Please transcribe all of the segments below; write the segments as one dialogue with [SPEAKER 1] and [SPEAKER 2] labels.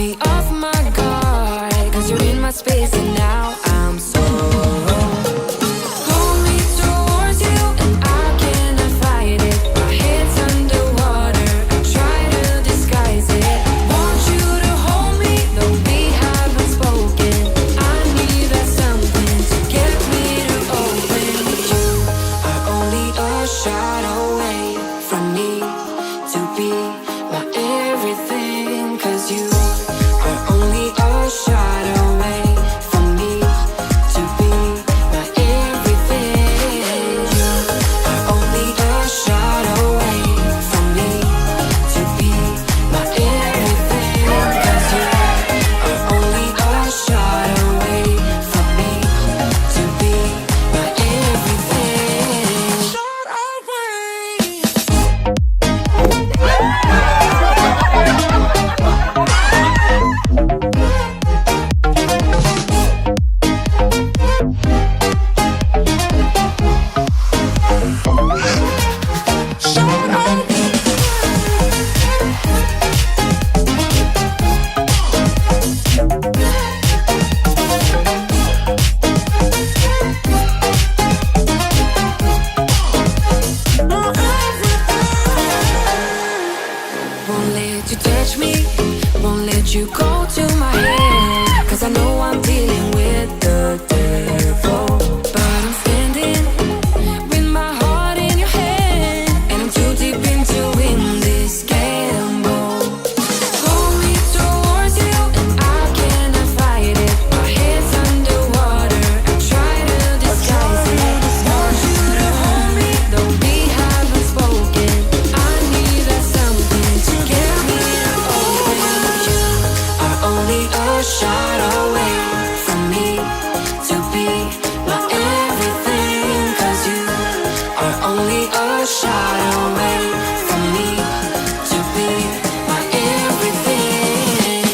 [SPEAKER 1] me off my guard, 'cause you're in my space and now I'm so pull me towards you and I cannot fight it. My head's underwater, I try to disguise it. Want you to hold me, though we haven't spoken. I need that something to get me to open. You are only a shot away from me to be my everything, 'cause you are only a shot away from me to be my everything. You are only a shot away from me to be my everything, 'cause you are only a shot away from me to be my everything. Shot away. Won't let you touch me, won't let you go to my head, 'cause I know I'm dealing with the devil. But I'm standing with my heart in your hand, and I'm too deep into in this gamble. Pull me towards you and I cannot fight it. My head's underwater, I try to disguise it. Want you to hold me, though we haven't spoken. I need that something to get me to open. You are only a shot away from me to be my everything, 'cause you are only a shot away from me to be my everything.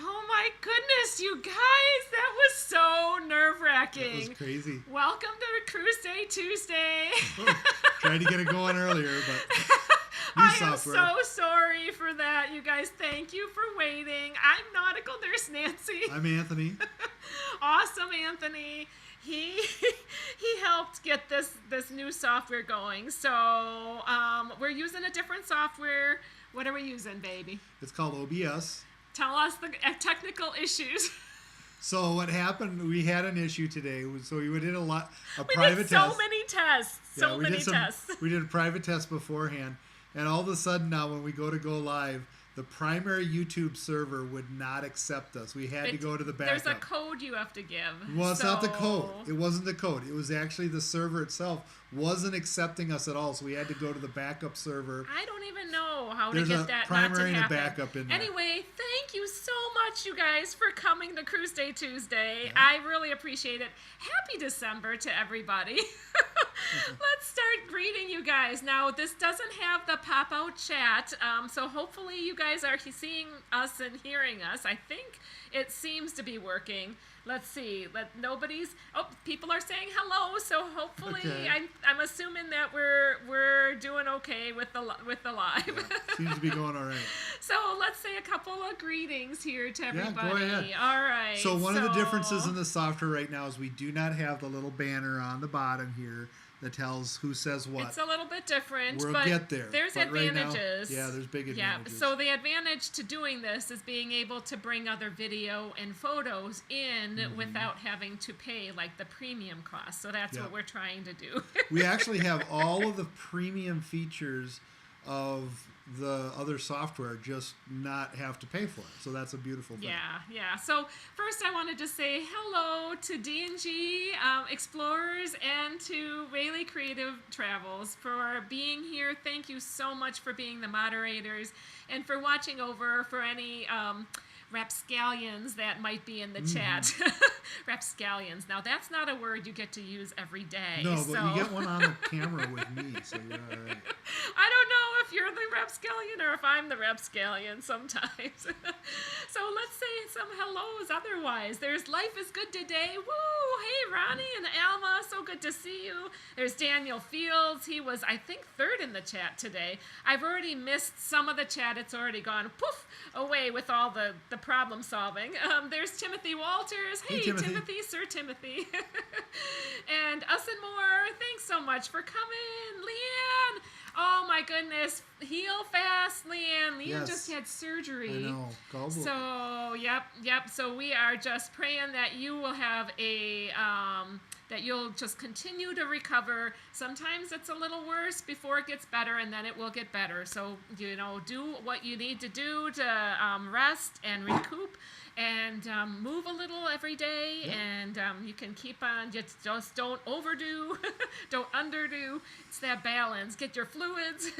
[SPEAKER 2] Oh my goodness, you guys, that was so
[SPEAKER 3] That
[SPEAKER 2] nerve-wracking.
[SPEAKER 3] was crazy.
[SPEAKER 2] Welcome to Cruiseday Tuesday.
[SPEAKER 3] Tried to get it going earlier, but new
[SPEAKER 2] I
[SPEAKER 3] software.
[SPEAKER 2] am so sorry for that, you guys. Thank you for waiting. I'm Nautical Nurse Nancy.
[SPEAKER 3] I'm Anthony.
[SPEAKER 2] Awesome, Anthony. He helped get this new software going. So we're using a different software. What are we using, baby?
[SPEAKER 3] It's called OBS.
[SPEAKER 2] Tell us the technical issues.
[SPEAKER 3] So what happened? We had an issue today. So we did a
[SPEAKER 2] We
[SPEAKER 3] private
[SPEAKER 2] did
[SPEAKER 3] test.
[SPEAKER 2] so many tests.
[SPEAKER 3] Yeah,
[SPEAKER 2] So
[SPEAKER 3] we
[SPEAKER 2] many
[SPEAKER 3] did
[SPEAKER 2] tests.
[SPEAKER 3] We did a private test beforehand, and all of a sudden now, when we go live, the primary YouTube server would not accept us. We had to go to the backup.
[SPEAKER 2] There's a code you have to give.
[SPEAKER 3] Well, it's not the code.
[SPEAKER 2] So-
[SPEAKER 3] It wasn't the code. It was actually the server itself wasn't accepting us at all. So we had to go to the backup server.
[SPEAKER 2] I don't even know how
[SPEAKER 3] There's
[SPEAKER 2] to
[SPEAKER 3] a
[SPEAKER 2] get that
[SPEAKER 3] primary
[SPEAKER 2] not to
[SPEAKER 3] and a
[SPEAKER 2] happen.
[SPEAKER 3] backup in there.
[SPEAKER 2] Anyway, thank you so much, you guys, for coming to Cruiseday Tuesday. I really appreciate it. Happy December to everybody. Let's start greeting you guys. Now, this doesn't have the pop-out chat, so hopefully you guys are seeing us and hearing us. I think it seems to be working. Let's see. People are saying hello, so hopefully
[SPEAKER 3] Okay.
[SPEAKER 2] I'm assuming that we're doing okay with the live.
[SPEAKER 3] Yeah, seems to be going all right.
[SPEAKER 2] So let's say a couple of greetings here to
[SPEAKER 3] Yeah,
[SPEAKER 2] everybody.
[SPEAKER 3] go ahead.
[SPEAKER 2] All right.
[SPEAKER 3] So one of the differences in the software right now is we do not have the little banner on the bottom here that tells who says what.
[SPEAKER 2] It's a little bit different,
[SPEAKER 3] We'll
[SPEAKER 2] but
[SPEAKER 3] get there.
[SPEAKER 2] there's
[SPEAKER 3] But right now,
[SPEAKER 2] advantages.
[SPEAKER 3] yeah, there's big advantages.
[SPEAKER 2] Yeah, so the advantage to doing this is being able to bring other video and photos in without having to pay like the premium cost. So that's
[SPEAKER 3] Yeah.
[SPEAKER 2] what we're trying to do.
[SPEAKER 3] We actually have all of the premium features of the other software just not have to pay for it. So that's a beautiful thing.
[SPEAKER 2] Yeah. So first I wanted to say hello to D&G Explorers and to Rayleigh Creative Travels for being here. Thank you so much for being the moderators and for watching over for any rapscallions that might be in the chat. Rapscallions. Now, that's not a word you get to use every day.
[SPEAKER 3] No,
[SPEAKER 2] so.
[SPEAKER 3] but you get one on the camera with me, so you're all right.
[SPEAKER 2] I don't know if you're the rapscallion or if I'm the rapscallion sometimes. So let's say some hellos otherwise. There's Life is Good Today. Woo! Hey, Ronnie and Alma. So good to see you. There's Daniel Fields. He was, I think, third in the chat today. I've already missed some of the chat. It's already gone poof away with all the problem solving. There's Timothy Walters. Hey, Timothy, Sir Timothy. And us and more. Thanks so much for coming. Leanne. Oh my goodness. Heal fast, Leanne. Leanne just had surgery.
[SPEAKER 3] I know. Gobble.
[SPEAKER 2] So, yep. So we are just praying that you will have that you'll just continue to recover. Sometimes it's a little worse before it gets better, and then it will get better. So, do what you need to do to rest and recoup and move a little every day.
[SPEAKER 3] Yep.
[SPEAKER 2] And you can keep on, just don't overdo, don't underdo. It's that balance. Get your fluids.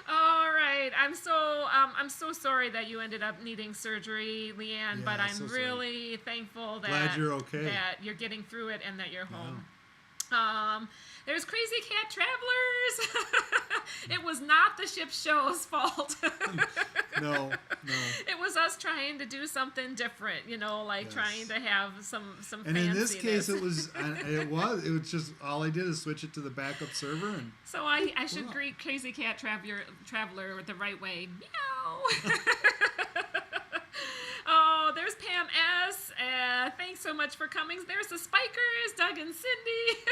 [SPEAKER 2] All right. I'm so sorry that you ended up needing surgery, Leanne, but I'm really thankful that
[SPEAKER 3] glad you're okay.
[SPEAKER 2] That you're getting through it and that you're home. There's Crazy Cat Travelers. It was not the ship show's fault.
[SPEAKER 3] No.
[SPEAKER 2] It was us trying to do something different, trying to have some
[SPEAKER 3] And in this case, it was just all I did is switch it to the backup server, and
[SPEAKER 2] so I should greet Crazy Cat Traveler the right way. Meow. Oh, there's Pam S. Thanks so much for coming. There's the Spikers, Doug and Cindy.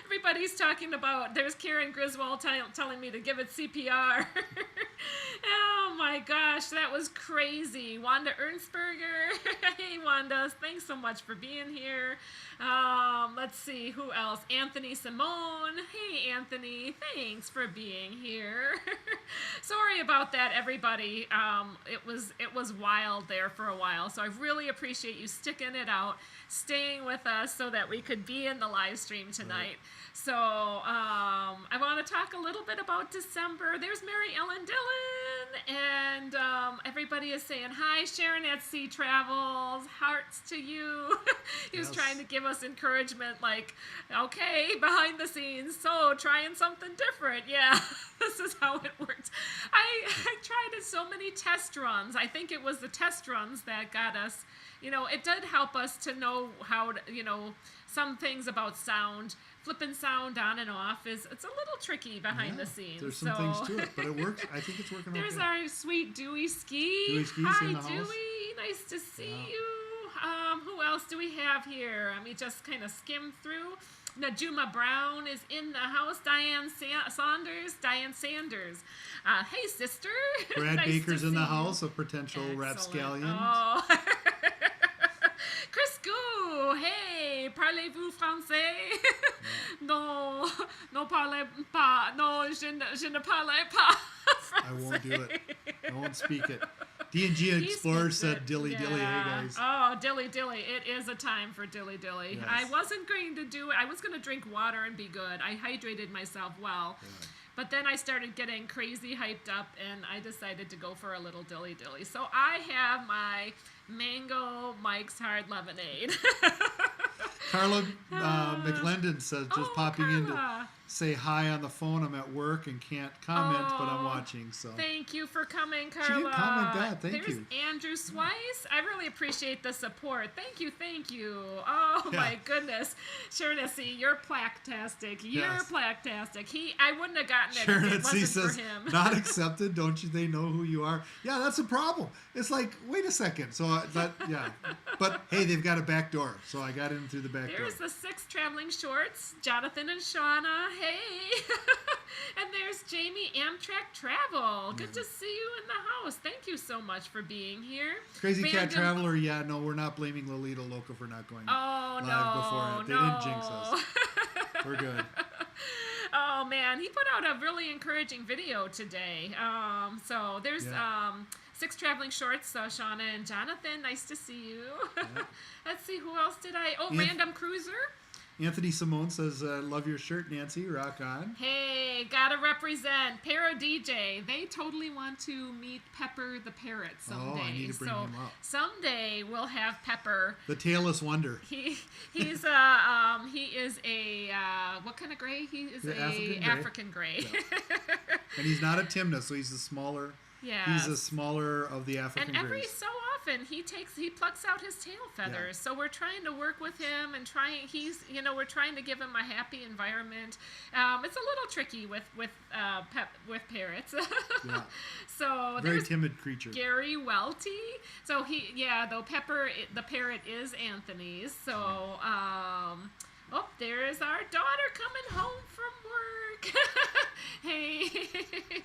[SPEAKER 2] Everybody's talking about, there's Karen Griswold telling me to give it CPR. Oh my gosh, that was crazy. Wanda Ernstberger. Hey, Wanda, thanks so much for being here. Let's see, who else? Anthony Simone. Hey, Anthony, thanks for being here. Sorry about that, everybody. It was wild there for a while, so I really appreciate you sticking it out, staying with us so that we could be in the live stream tonight. So I want to talk a little bit about December. There's Mary Ellen Dillon, and everybody is saying hi. Sharon at Sea Travels, hearts to you. He was trying to give us encouragement, like, okay, behind the scenes, so trying something different. Yeah, this is how it works. I tried so many test runs. I think it was the test runs that got us, it did help us to know how to, some things about sound. Flipping sound on and off it's a little tricky behind the scenes.
[SPEAKER 3] There's some things to it, but it works. I think it's working.
[SPEAKER 2] There's
[SPEAKER 3] okay.
[SPEAKER 2] our sweet Dewey Ski.
[SPEAKER 3] Dewey Ski's
[SPEAKER 2] Hi,
[SPEAKER 3] in the house.
[SPEAKER 2] Dewey. Nice to see you. Who else do we have here? Let me just kind of skim through. Najuma Brown is in the house. Diane Sanders. Hey, sister.
[SPEAKER 3] Brad
[SPEAKER 2] Nice
[SPEAKER 3] Baker's
[SPEAKER 2] to
[SPEAKER 3] in the
[SPEAKER 2] see
[SPEAKER 3] house,
[SPEAKER 2] you.
[SPEAKER 3] a potential
[SPEAKER 2] Excellent.
[SPEAKER 3] rapscallion.
[SPEAKER 2] Oh. Chris Goo, hey, parlez-vous français? No, parlez pas. No, je ne parle pas français.
[SPEAKER 3] I won't do it. I won't speak it. D&G Explorer said dilly dilly. Hey, guys.
[SPEAKER 2] Oh, dilly dilly. It is a time for dilly dilly.
[SPEAKER 3] Yes.
[SPEAKER 2] I wasn't going to do it. I was going to drink water and be good. I hydrated myself well.
[SPEAKER 3] Yeah.
[SPEAKER 2] But then I started getting crazy hyped up, and I decided to go for a little dilly dilly. So I have my mango Mike's Hard Lemonade.
[SPEAKER 3] Carla McLendon says, just popping in to
[SPEAKER 2] Carla.
[SPEAKER 3] say hi on the phone. I'm at work and can't comment, but I'm watching. So
[SPEAKER 2] Thank you for coming, Carla.
[SPEAKER 3] She didn't comment that. Thank
[SPEAKER 2] There's
[SPEAKER 3] you.
[SPEAKER 2] Andrew Swice. I really appreciate the support. Thank you. Oh my goodness. Sharon S.C., you're plaque-tastic.
[SPEAKER 3] Yes.
[SPEAKER 2] Plaque-tastic. I wouldn't have gotten it
[SPEAKER 3] Sharon
[SPEAKER 2] if it
[SPEAKER 3] C
[SPEAKER 2] wasn't
[SPEAKER 3] says,
[SPEAKER 2] for him.
[SPEAKER 3] not accepted. Don't you? They know who you are. Yeah, that's a problem. It's like, wait a second. So but hey, they've got a back door, so I got in through the back door.
[SPEAKER 2] There's the 6 Traveling Shorts, Jonathan and Shauna. Hey. And there's Jamie Amtrak Travel. Good to see you in the house. Thank you so much for being here.
[SPEAKER 3] Crazy Cat Traveler, no, we're not blaming Lolita Loca for not going live before it. They didn't jinx us. We're good.
[SPEAKER 2] Oh man, he put out a really encouraging video today. So there's 6 traveling shorts. Shauna and Jonathan, nice to see you.
[SPEAKER 3] Yeah.
[SPEAKER 2] Let's see, who else did I? Oh, Random Cruiser.
[SPEAKER 3] Anthony Simone says, love your shirt, Nancy. Rock on.
[SPEAKER 2] Hey, gotta represent. Para DJ. They totally want to meet Pepper the Parrot someday.
[SPEAKER 3] Oh, I need to bring him up.
[SPEAKER 2] Someday we'll have Pepper.
[SPEAKER 3] The tailless wonder.
[SPEAKER 2] He is a what kind of gray? He is African gray.
[SPEAKER 3] Yeah. And he's not a Timna, so he's a smaller.
[SPEAKER 2] Yeah.
[SPEAKER 3] He's a smaller of the African
[SPEAKER 2] And every
[SPEAKER 3] grays.
[SPEAKER 2] so often he plucks out his tail feathers.
[SPEAKER 3] Yeah.
[SPEAKER 2] So we're trying to work with him and we're trying to give him a happy environment. It's a little tricky with parrots.
[SPEAKER 3] Yeah.
[SPEAKER 2] So
[SPEAKER 3] Very
[SPEAKER 2] there's
[SPEAKER 3] timid creature.
[SPEAKER 2] Gary Welty. So though Pepper the parrot is Anthony's. So there is our daughter coming home from work. Hey,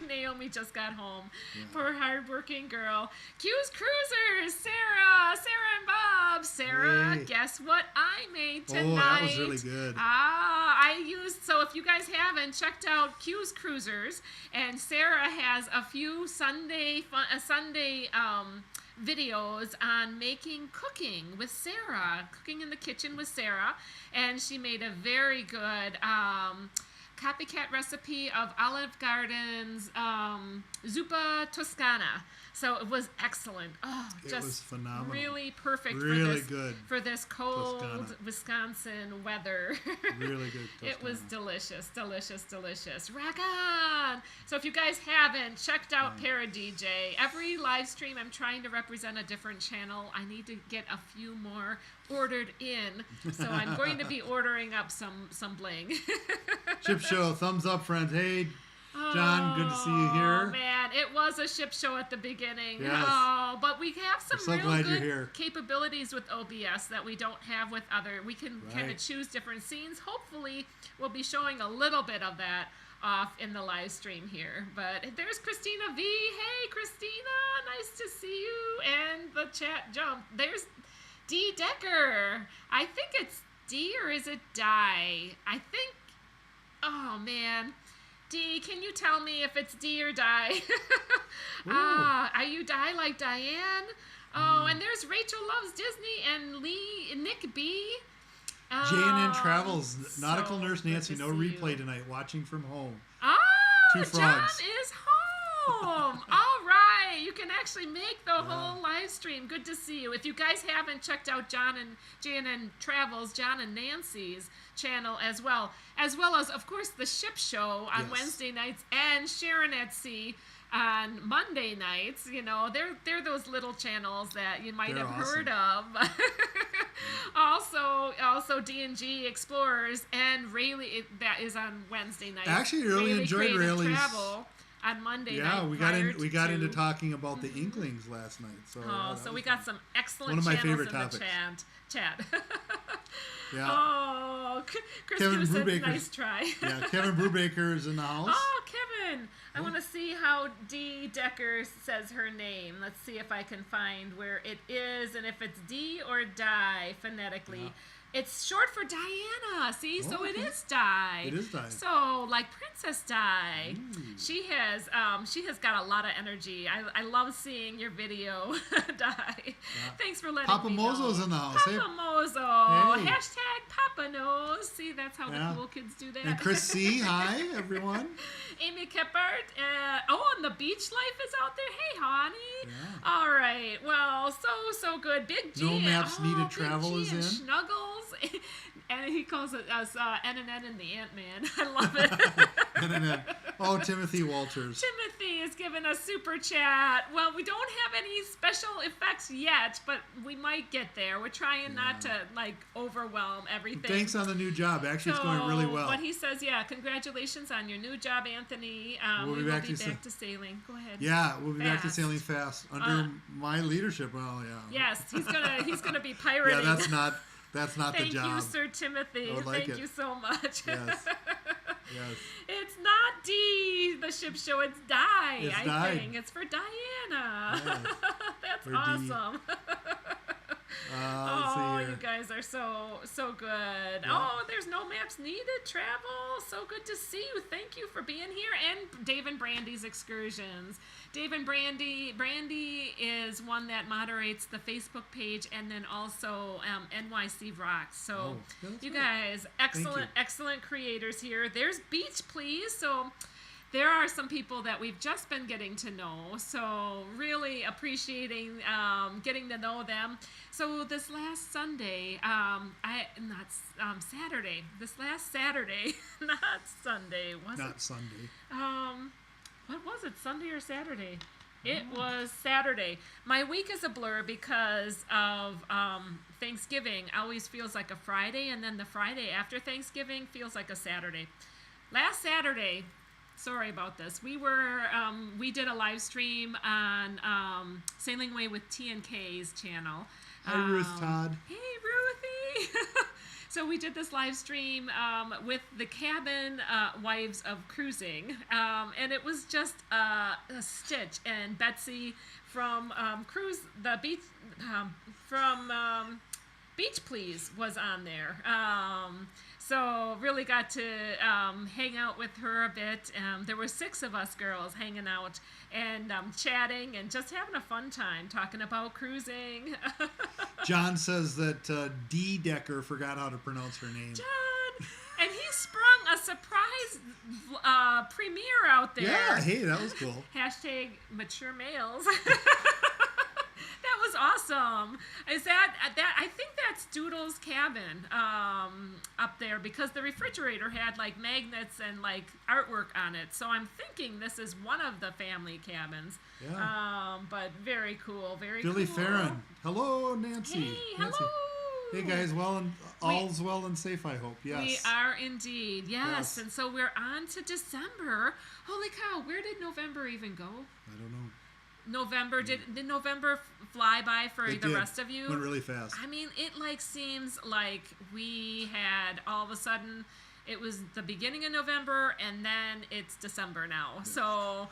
[SPEAKER 2] Naomi just got home. Poor hardworking girl. Q's Cruisers, Sarah and Bob. Sarah,
[SPEAKER 3] Hey.
[SPEAKER 2] guess what I made tonight?
[SPEAKER 3] Oh, that was really good.
[SPEAKER 2] So if you guys haven't checked out Q's Cruisers, and Sarah has a few Sunday videos on cooking with Sarah, cooking in the kitchen with Sarah, and she made a very good copycat recipe of Olive Garden's zuppa toscana. So it was excellent. Oh,
[SPEAKER 3] It
[SPEAKER 2] just
[SPEAKER 3] was phenomenal.
[SPEAKER 2] really perfect
[SPEAKER 3] Really good
[SPEAKER 2] for this cold
[SPEAKER 3] Toscana.
[SPEAKER 2] Wisconsin weather.
[SPEAKER 3] Really good.
[SPEAKER 2] It was
[SPEAKER 3] Toscana.
[SPEAKER 2] delicious. Rock on! So if you guys haven't checked out Para DJ, every live stream I'm trying to represent a different channel. I need to get a few more ordered in. So I'm going to be ordering up some bling.
[SPEAKER 3] Ship show, thumbs up, friends. Hey, John, good to see you here.
[SPEAKER 2] Oh man, it was a ship show at the beginning.
[SPEAKER 3] Yes.
[SPEAKER 2] Oh, but we have some
[SPEAKER 3] so
[SPEAKER 2] real
[SPEAKER 3] glad you're
[SPEAKER 2] good
[SPEAKER 3] here.
[SPEAKER 2] capabilities with OBS that we don't have with other. We can kind of
[SPEAKER 3] Right.
[SPEAKER 2] choose different scenes. Hopefully, we'll be showing a little bit of that off in the live stream here. But there's Christina V. Hey, Christina, nice to see you. And the chat jumped. There's D. Decker. I think it's D or is it Die? I think. Oh man. D, can you tell me if it's D or Die? Are you Die like Diane? Oh, and there's Rachel Loves Disney and Nick B.
[SPEAKER 3] J&N Travels,
[SPEAKER 2] so
[SPEAKER 3] Nautical Nurse
[SPEAKER 2] good
[SPEAKER 3] Nancy,
[SPEAKER 2] to
[SPEAKER 3] no
[SPEAKER 2] see
[SPEAKER 3] replay
[SPEAKER 2] you.
[SPEAKER 3] tonight, watching from home.
[SPEAKER 2] Oh,
[SPEAKER 3] Two
[SPEAKER 2] John
[SPEAKER 3] frogs.
[SPEAKER 2] is home. All right, you can actually make the whole live stream. Good to see you. If you guys haven't checked out J&N Travels, John and Nancy's channel as well as of course the ship show on
[SPEAKER 3] Yes.
[SPEAKER 2] Wednesday nights and Sharon at Sea on Monday nights. You know, they're those little channels that you might
[SPEAKER 3] They're
[SPEAKER 2] have heard of. Also D&G Explorers and Rayleigh, that is on Wednesday night.
[SPEAKER 3] I actually really enjoyed
[SPEAKER 2] Creative
[SPEAKER 3] Rayleigh's.
[SPEAKER 2] Travel on Monday night.
[SPEAKER 3] Yeah, we got into talking about the Inklings last night. So
[SPEAKER 2] So we got some excellent
[SPEAKER 3] One of my
[SPEAKER 2] channels
[SPEAKER 3] favorite
[SPEAKER 2] in
[SPEAKER 3] topics.
[SPEAKER 2] the chat.
[SPEAKER 3] Yeah.
[SPEAKER 2] Oh, Chris
[SPEAKER 3] Kevin
[SPEAKER 2] said
[SPEAKER 3] Brubaker's-
[SPEAKER 2] nice try.
[SPEAKER 3] Yeah, Kevin Brubaker is in the house.
[SPEAKER 2] Oh, Kevin! I want to see how D. Decker says her name. Let's see if I can find where it is and if it's D or Die phonetically.
[SPEAKER 3] Yeah.
[SPEAKER 2] It's short for Diana. See, so it
[SPEAKER 3] okay.
[SPEAKER 2] is Di.
[SPEAKER 3] It is Di.
[SPEAKER 2] So like Princess Di. She has got a lot of energy. I love seeing your video, Di. Thanks for letting
[SPEAKER 3] Papa
[SPEAKER 2] me know.
[SPEAKER 3] Mozo's in the house. Hey.
[SPEAKER 2] Papa Mozo.
[SPEAKER 3] Hey.
[SPEAKER 2] Hashtag Papa knows. See, that's how
[SPEAKER 3] Yeah.
[SPEAKER 2] the cool kids do that.
[SPEAKER 3] And Chris C. Hi, everyone.
[SPEAKER 2] Amy Keppert. And the beach life is out there. Hey, honey.
[SPEAKER 3] Yeah.
[SPEAKER 2] All right. Well, so good. Big G.
[SPEAKER 3] No Maps Needed
[SPEAKER 2] Big
[SPEAKER 3] Travel
[SPEAKER 2] G
[SPEAKER 3] is
[SPEAKER 2] and
[SPEAKER 3] in.
[SPEAKER 2] Snuggles. And he calls it us N and the Ant-Man. I love it.
[SPEAKER 3] And then, Timothy Walters.
[SPEAKER 2] Timothy is giving us super chat. Well, we don't have any special effects yet, but we might get there. We're trying not to overwhelm everything.
[SPEAKER 3] Thanks on the new job. Actually, it's going really well.
[SPEAKER 2] But he says, congratulations on your new job, Anthony.
[SPEAKER 3] We'll
[SPEAKER 2] we
[SPEAKER 3] be
[SPEAKER 2] will
[SPEAKER 3] back
[SPEAKER 2] be
[SPEAKER 3] to
[SPEAKER 2] back to sailing. Go ahead.
[SPEAKER 3] Yeah, we'll be back to
[SPEAKER 2] Fast.
[SPEAKER 3] sailing fast under my leadership. Well, yeah.
[SPEAKER 2] Yes, he's gonna be pirating.
[SPEAKER 3] Yeah, that's not the
[SPEAKER 2] Thank
[SPEAKER 3] job.
[SPEAKER 2] you, Sir Timothy.
[SPEAKER 3] I would like
[SPEAKER 2] Thank
[SPEAKER 3] it.
[SPEAKER 2] you so much.
[SPEAKER 3] Yes. Yes.
[SPEAKER 2] It's not D, the ship show. It's Die.
[SPEAKER 3] It's
[SPEAKER 2] I
[SPEAKER 3] Di.
[SPEAKER 2] think it's for Diana.
[SPEAKER 3] Yes.
[SPEAKER 2] That's
[SPEAKER 3] Or D.
[SPEAKER 2] awesome.
[SPEAKER 3] Let's see
[SPEAKER 2] Oh,
[SPEAKER 3] here.
[SPEAKER 2] you guys are so good.
[SPEAKER 3] Yeah.
[SPEAKER 2] Oh, there's no maps needed. Travel. So good to see you. Thank you for being here. And Dave and Brandy's excursions. Dave and Brandy is one that moderates the Facebook page and then also NYC Rocks. So
[SPEAKER 3] Oh, yeah, that's
[SPEAKER 2] you
[SPEAKER 3] right.
[SPEAKER 2] guys, excellent creators here. There's Beach Please. So there are some people that we've just been getting to know, so really appreciating getting to know them. So this last Sunday, Saturday. This last Saturday, not Sunday, was
[SPEAKER 3] Not Sunday.
[SPEAKER 2] it? What was it? Sunday or Saturday? It was Saturday. My week is a blur because of Thanksgiving. Always feels like a Friday, and then the Friday after Thanksgiving feels like a Saturday. Last Saturday. Sorry about this. We did a live stream on Sailing Away with T&K's channel.
[SPEAKER 3] Hi, Ruth Todd.
[SPEAKER 2] Hey, Ruthie. So we did this live stream with the cabin wives of cruising, and it was just a stitch. And Betsy from Beach Please was on there. So really got to hang out with her a bit. There were 6 of us girls hanging out and chatting and just having a fun time talking about cruising.
[SPEAKER 3] John says that D. Decker forgot how to pronounce her name.
[SPEAKER 2] John! And he sprung a surprise premiere out there.
[SPEAKER 3] Yeah, hey, that was cool.
[SPEAKER 2] Hashtag mature males. That was awesome. Is that I think that's Doodle's cabin up there because the refrigerator had like magnets and like artwork on it. So I'm thinking this is one of the family cabins.
[SPEAKER 3] Yeah.
[SPEAKER 2] But very cool, very
[SPEAKER 3] Billy
[SPEAKER 2] cool.
[SPEAKER 3] Farron. Hello, Nancy.
[SPEAKER 2] Hey,
[SPEAKER 3] Nancy.
[SPEAKER 2] hello.
[SPEAKER 3] Hey guys, all's well and safe, I hope. Yes.
[SPEAKER 2] We are indeed, yes.
[SPEAKER 3] Yes.
[SPEAKER 2] And so we're on to December. Holy cow, where did November even go?
[SPEAKER 3] I don't know.
[SPEAKER 2] November, did November fly by for
[SPEAKER 3] It
[SPEAKER 2] the
[SPEAKER 3] did.
[SPEAKER 2] rest of you?
[SPEAKER 3] Went really fast.
[SPEAKER 2] I mean, it like seems like we had all of a sudden it was the beginning of November and then it's December now.
[SPEAKER 3] Yes.
[SPEAKER 2] So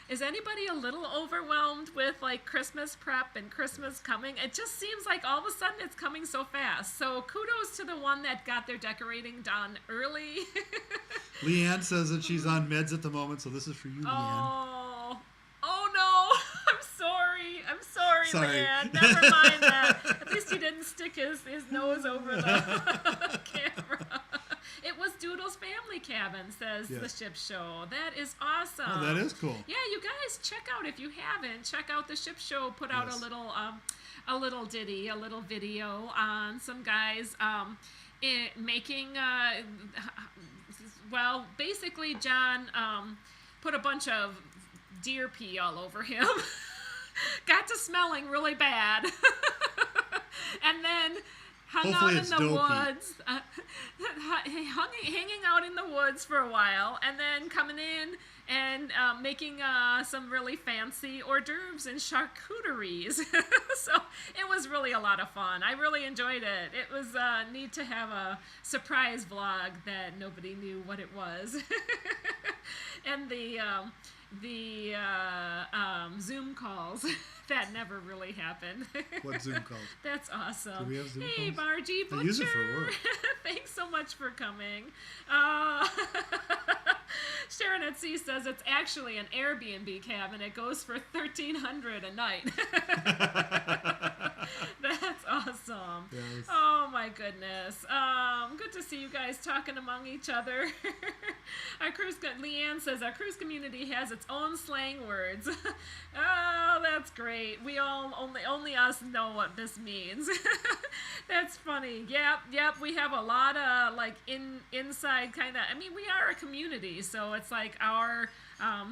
[SPEAKER 2] is anybody a little overwhelmed with like Christmas prep and Christmas coming? It just seems like all of a sudden it's coming so fast. So kudos to the one that got their decorating done early.
[SPEAKER 3] Leanne says that she's on meds at the moment, so this is for you, Leanne.
[SPEAKER 2] Oh no! I'm sorry,
[SPEAKER 3] Sorry.
[SPEAKER 2] Leanne. Never mind that. At least he didn't stick his nose over the camera. It was Doodle's family cabin, says the
[SPEAKER 3] Yes.
[SPEAKER 2] ship show. That is awesome.
[SPEAKER 3] Oh, that is cool.
[SPEAKER 2] Yeah, you guys check out if you haven't. Check out the ship show. Put out
[SPEAKER 3] Yes.
[SPEAKER 2] a little ditty, a little video on some guys making. Well, basically, John put a bunch of deer pee all over him. Got to smelling really bad. And then hung
[SPEAKER 3] Hopefully
[SPEAKER 2] out in
[SPEAKER 3] it's
[SPEAKER 2] the
[SPEAKER 3] dopey.
[SPEAKER 2] woods. Hanging out in the woods for a while. And then coming in and making some really fancy hors d'oeuvres and charcuteries. So it was really a lot of fun. I really enjoyed it. It was neat to have a surprise vlog that nobody knew what it was. And the Zoom calls that never really happened.
[SPEAKER 3] What Zoom calls?
[SPEAKER 2] That's awesome.
[SPEAKER 3] Do we have Zoom
[SPEAKER 2] Hey,
[SPEAKER 3] calls?
[SPEAKER 2] Margie
[SPEAKER 3] I
[SPEAKER 2] Butcher.
[SPEAKER 3] use it for work.
[SPEAKER 2] Thanks so much for coming. Sharon at Sea says it's actually an Airbnb cabin. It goes for $1,300 a night. That's awesome.
[SPEAKER 3] Yes.
[SPEAKER 2] Oh my goodness. Good to see you guys talking among each other. Leanne says our cruise community has its own slang words. Oh, that's great. We all only us know what this means. That's funny. Yep. We have a lot of like inside kind of. I mean, we are a community, so it's like our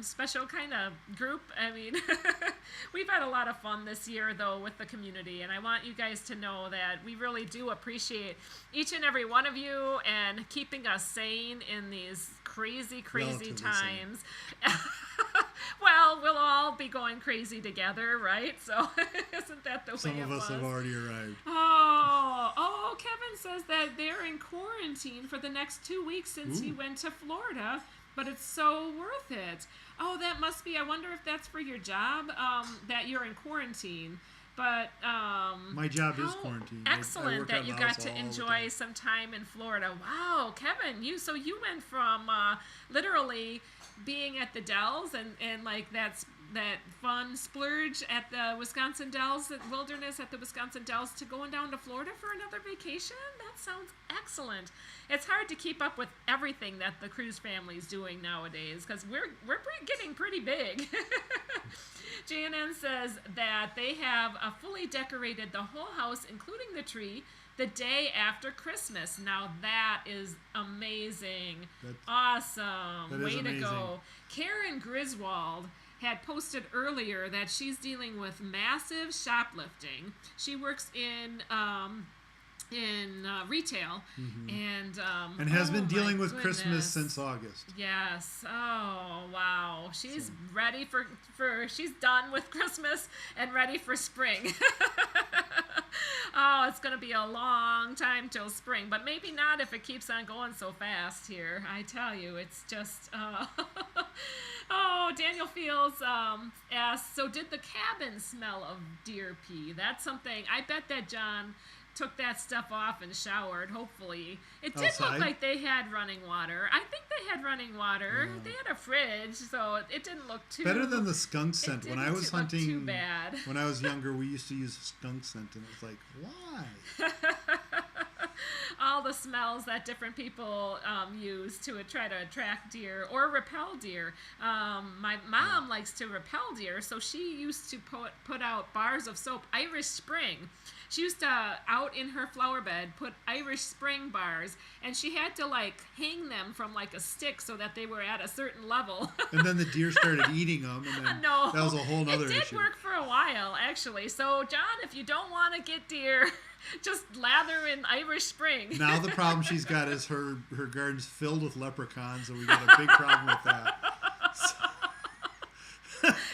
[SPEAKER 2] special kind of group. I mean, we've had a lot of fun this year though with the community, and I want you guys to know that we really do appreciate each and every one of you and keeping us sane in these crazy
[SPEAKER 3] Relatively
[SPEAKER 2] times. Well, we'll all be going crazy together, right? So isn't that the way
[SPEAKER 3] Some
[SPEAKER 2] it
[SPEAKER 3] of us
[SPEAKER 2] was?
[SPEAKER 3] have already arrived.
[SPEAKER 2] Oh, Kevin says that they're in quarantine for the next 2 weeks since he went to Florida, but it's so worth it. Oh, that must be, I wonder if that's for your job, that you're in quarantine. But
[SPEAKER 3] My job is
[SPEAKER 2] how
[SPEAKER 3] quarantine. I
[SPEAKER 2] Excellent
[SPEAKER 3] work
[SPEAKER 2] that
[SPEAKER 3] out
[SPEAKER 2] you
[SPEAKER 3] of the
[SPEAKER 2] got
[SPEAKER 3] house
[SPEAKER 2] to
[SPEAKER 3] all the
[SPEAKER 2] enjoy
[SPEAKER 3] time.
[SPEAKER 2] some time in Florida. Wow, Kevin, you went from literally being at the Dells and like that fun splurge at the Wisconsin Dells, wilderness at the Wisconsin Dells, to going down to Florida for another vacation. That sounds excellent. It's hard to keep up with everything that the cruise family is doing nowadays because we're getting pretty big. JNN says that they have fully decorated the whole house, including the tree, the day after Christmas. Now that is amazing. Awesome.
[SPEAKER 3] that is
[SPEAKER 2] Way to
[SPEAKER 3] amazing.
[SPEAKER 2] go. Karen Griswold had posted earlier that she's dealing with massive shoplifting. She works in retail and
[SPEAKER 3] has
[SPEAKER 2] oh
[SPEAKER 3] been
[SPEAKER 2] my
[SPEAKER 3] dealing with
[SPEAKER 2] goodness.
[SPEAKER 3] Christmas since August.
[SPEAKER 2] Yes. Oh wow. She's ready for she's done with Christmas and ready for spring. Oh, it's going to be a long time till spring, but maybe not if it keeps on going so fast here. I tell you, it's just Oh, Daniel Fields asked, so did the cabin smell of deer pee? That's something I bet that John took that stuff off and showered, hopefully. It did
[SPEAKER 3] Outside?
[SPEAKER 2] look like they had running water. I think they had running water. They had a fridge, so it didn't look too...
[SPEAKER 3] Better than the skunk scent. When I
[SPEAKER 2] didn't
[SPEAKER 3] was
[SPEAKER 2] look too
[SPEAKER 3] hunting,
[SPEAKER 2] bad.
[SPEAKER 3] when I was younger, we used to use skunk scent, and it was like, why?
[SPEAKER 2] All the smells that different people use to try to attract deer or repel deer. My mom likes to repel deer, so she used to put out bars of soap, Irish Spring. She used to, out in her flower bed, put Irish Spring bars, and she had to, like, hang them from, like, a stick so that they were at a certain level.
[SPEAKER 3] And then the deer started eating them, and then
[SPEAKER 2] No,
[SPEAKER 3] that was a whole nother
[SPEAKER 2] it did
[SPEAKER 3] issue.
[SPEAKER 2] work for a while, actually. So, John, if you don't want to get deer, just lather in Irish Spring.
[SPEAKER 3] Now the problem she's got is her garden's filled with leprechauns, and we got a big problem with that.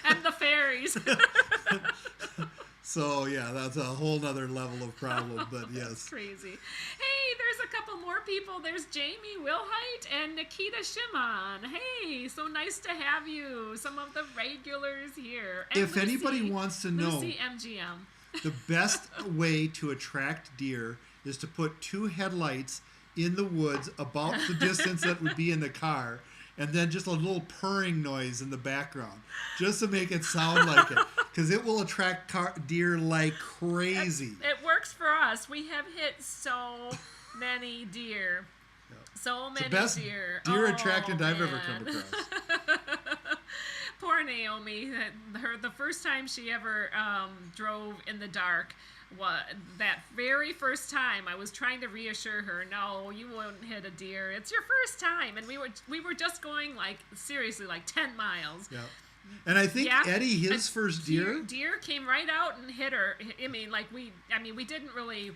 [SPEAKER 2] And the fairies.
[SPEAKER 3] So yeah, that's a whole nother level of problem. But yes,
[SPEAKER 2] Crazy. Hey, there's a couple more people. There's Jamie Wilhite and Nikita Shimon. Hey, so nice to have you. Some of the regulars here. And
[SPEAKER 3] if anybody wants to know,
[SPEAKER 2] Lucy MGM.
[SPEAKER 3] the best way to attract deer is to put two headlights in the woods about the distance that would be in the car, and then just a little purring noise in the background, just to make it sound like it, because it will attract deer like crazy.
[SPEAKER 2] It works for us. We have hit so many deer. So many
[SPEAKER 3] It's the best
[SPEAKER 2] deer.
[SPEAKER 3] deer
[SPEAKER 2] Oh,
[SPEAKER 3] attractant I've ever
[SPEAKER 2] man.
[SPEAKER 3] come across.
[SPEAKER 2] Poor Naomi. The first time she ever drove in the dark, that very first time, I was trying to reassure her, no, you won't hit a deer. It's your first time, and we were just going seriously 10 miles.
[SPEAKER 3] Yeah. And I think
[SPEAKER 2] Yeah.
[SPEAKER 3] Eddie, his first deer.
[SPEAKER 2] Deer came right out and hit her. I mean, we didn't really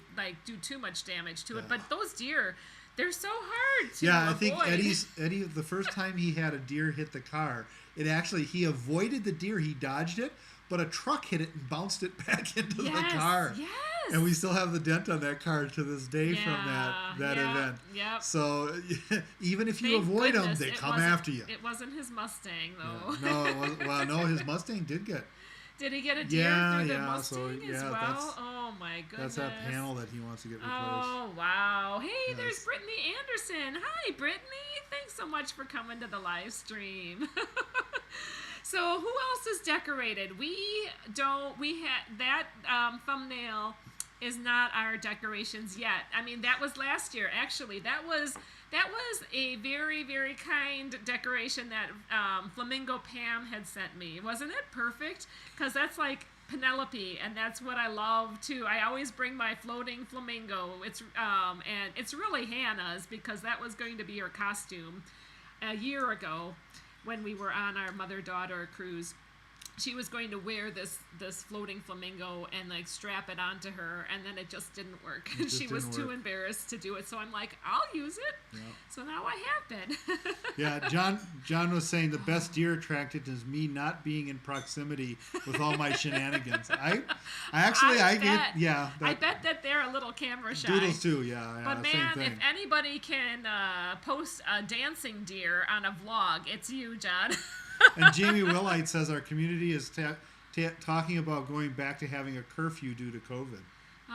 [SPEAKER 2] do too much damage to it, but those deer, they're so hard to
[SPEAKER 3] Yeah, I
[SPEAKER 2] avoid.
[SPEAKER 3] think Eddie, the first time he had a deer hit the car, he avoided the deer, he dodged it, but a truck hit it and bounced it back into the car.
[SPEAKER 2] Yes.
[SPEAKER 3] And we still have the dent on that car to this day from that event.
[SPEAKER 2] Yep.
[SPEAKER 3] So even if you
[SPEAKER 2] Thank
[SPEAKER 3] avoid them,
[SPEAKER 2] goodness
[SPEAKER 3] they
[SPEAKER 2] it
[SPEAKER 3] come
[SPEAKER 2] wasn't-
[SPEAKER 3] after you.
[SPEAKER 2] It wasn't his Mustang, though.
[SPEAKER 3] Yeah. No, it wasn't, well, no, his Mustang did get.
[SPEAKER 2] Did he get a deer
[SPEAKER 3] Yeah,
[SPEAKER 2] through the
[SPEAKER 3] yeah, so,
[SPEAKER 2] Mustang as
[SPEAKER 3] yeah,
[SPEAKER 2] well?
[SPEAKER 3] that's-
[SPEAKER 2] Oh my goodness.
[SPEAKER 3] That's that panel that he wants to get replaced.
[SPEAKER 2] Oh wow. Hey, there's
[SPEAKER 3] Yes.
[SPEAKER 2] Brittany Anderson. Hi, Brittany. Thanks so much for coming to the live stream. So who else is decorated? We had that thumbnail is not our decorations yet. I mean, that was last year. Actually, that was a very, very kind decoration that Flamingo Pam had sent me. Wasn't it perfect? Because that's like Penelope, and that's what I love too. I always bring my floating flamingo. It's and it's really Hannah's, because that was going to be her costume a year ago when we were on our mother-daughter cruise. She was going to wear this floating flamingo and strap it onto her, and then it just didn't work. She was too embarrassed to do it. So I'm like, I'll use it. Yeah. So now I have been.
[SPEAKER 3] Yeah, John was saying the best deer attracted is me not being in proximity with all my shenanigans. I
[SPEAKER 2] bet that they're a little camera shy.
[SPEAKER 3] Doodles too, yeah.
[SPEAKER 2] But
[SPEAKER 3] same
[SPEAKER 2] man,
[SPEAKER 3] thing.
[SPEAKER 2] if anybody can post a dancing deer on a vlog, it's you, John.
[SPEAKER 3] And Jamie Willite says our community is talking about going back to having a curfew due to COVID.
[SPEAKER 2] Oh,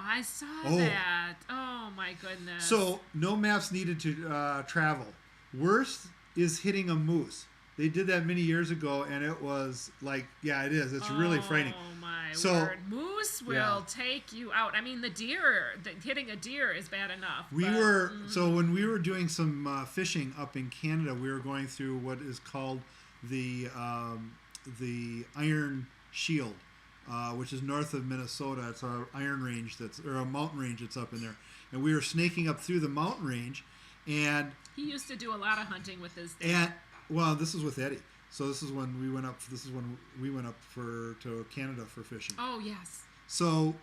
[SPEAKER 2] I saw
[SPEAKER 3] Oh.
[SPEAKER 2] that. Oh my goodness.
[SPEAKER 3] So no maps needed to travel. Worst is hitting a moose. They did that many years ago, and it was like, yeah, it is. It's really frightening.
[SPEAKER 2] Oh my
[SPEAKER 3] So,
[SPEAKER 2] word! Moose will
[SPEAKER 3] yeah.
[SPEAKER 2] take you out. I mean, hitting a deer is bad enough.
[SPEAKER 3] So when we were doing some fishing up in Canada, we were going through what is called the Iron Shield, which is north of Minnesota. It's a iron range or a mountain range that's up in there, and we were snaking up through the mountain range, and
[SPEAKER 2] He used to do a lot of hunting with his dad.
[SPEAKER 3] and well, this is with Eddie. So this is when we went up. This is when we went up to Canada for fishing.
[SPEAKER 2] Oh yes.
[SPEAKER 3] So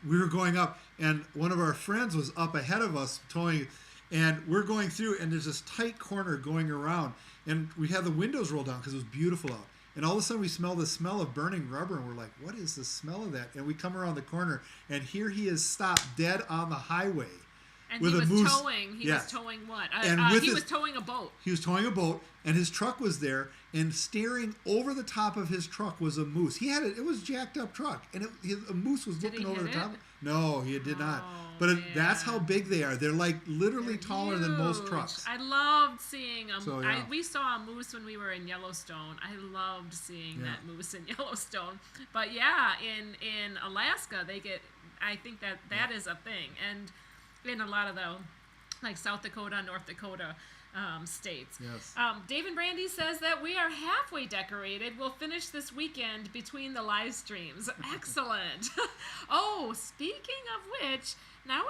[SPEAKER 3] we were going up, and one of our friends was up ahead of us towing, and we're going through, and there's this tight corner going around, and we had the windows rolled down because it was beautiful out. And all of a sudden we smell the smell of burning rubber, and we're like, what is the smell of that? And we come around the corner, and here he is stopped dead on the highway.
[SPEAKER 2] And
[SPEAKER 3] with
[SPEAKER 2] he
[SPEAKER 3] a
[SPEAKER 2] was
[SPEAKER 3] moose.
[SPEAKER 2] towing. He
[SPEAKER 3] Yes.
[SPEAKER 2] was towing what?
[SPEAKER 3] And with
[SPEAKER 2] he
[SPEAKER 3] his-
[SPEAKER 2] was towing a boat.
[SPEAKER 3] He was towing a boat, and his truck was there, and staring over the top of his truck was a moose. He had it was a jacked up truck, and a moose was
[SPEAKER 2] Did he
[SPEAKER 3] looking over the
[SPEAKER 2] hit
[SPEAKER 3] top.
[SPEAKER 2] it?
[SPEAKER 3] No, he did not.
[SPEAKER 2] Oh,
[SPEAKER 3] But that's how
[SPEAKER 2] man.
[SPEAKER 3] big they are. They're like literally
[SPEAKER 2] They're
[SPEAKER 3] taller than most
[SPEAKER 2] huge.
[SPEAKER 3] trucks.
[SPEAKER 2] I loved seeing them.
[SPEAKER 3] So, yeah.
[SPEAKER 2] We saw a moose when we were in Yellowstone. I loved seeing
[SPEAKER 3] Yeah.
[SPEAKER 2] that moose in Yellowstone. But yeah, in Alaska, they get. I think that is a thing, and in a lot of the like South Dakota, North Dakota states.
[SPEAKER 3] Yes.
[SPEAKER 2] Dave and Brandy says that we are halfway decorated. We'll finish this weekend between the live streams. Excellent. Oh, speaking of which, now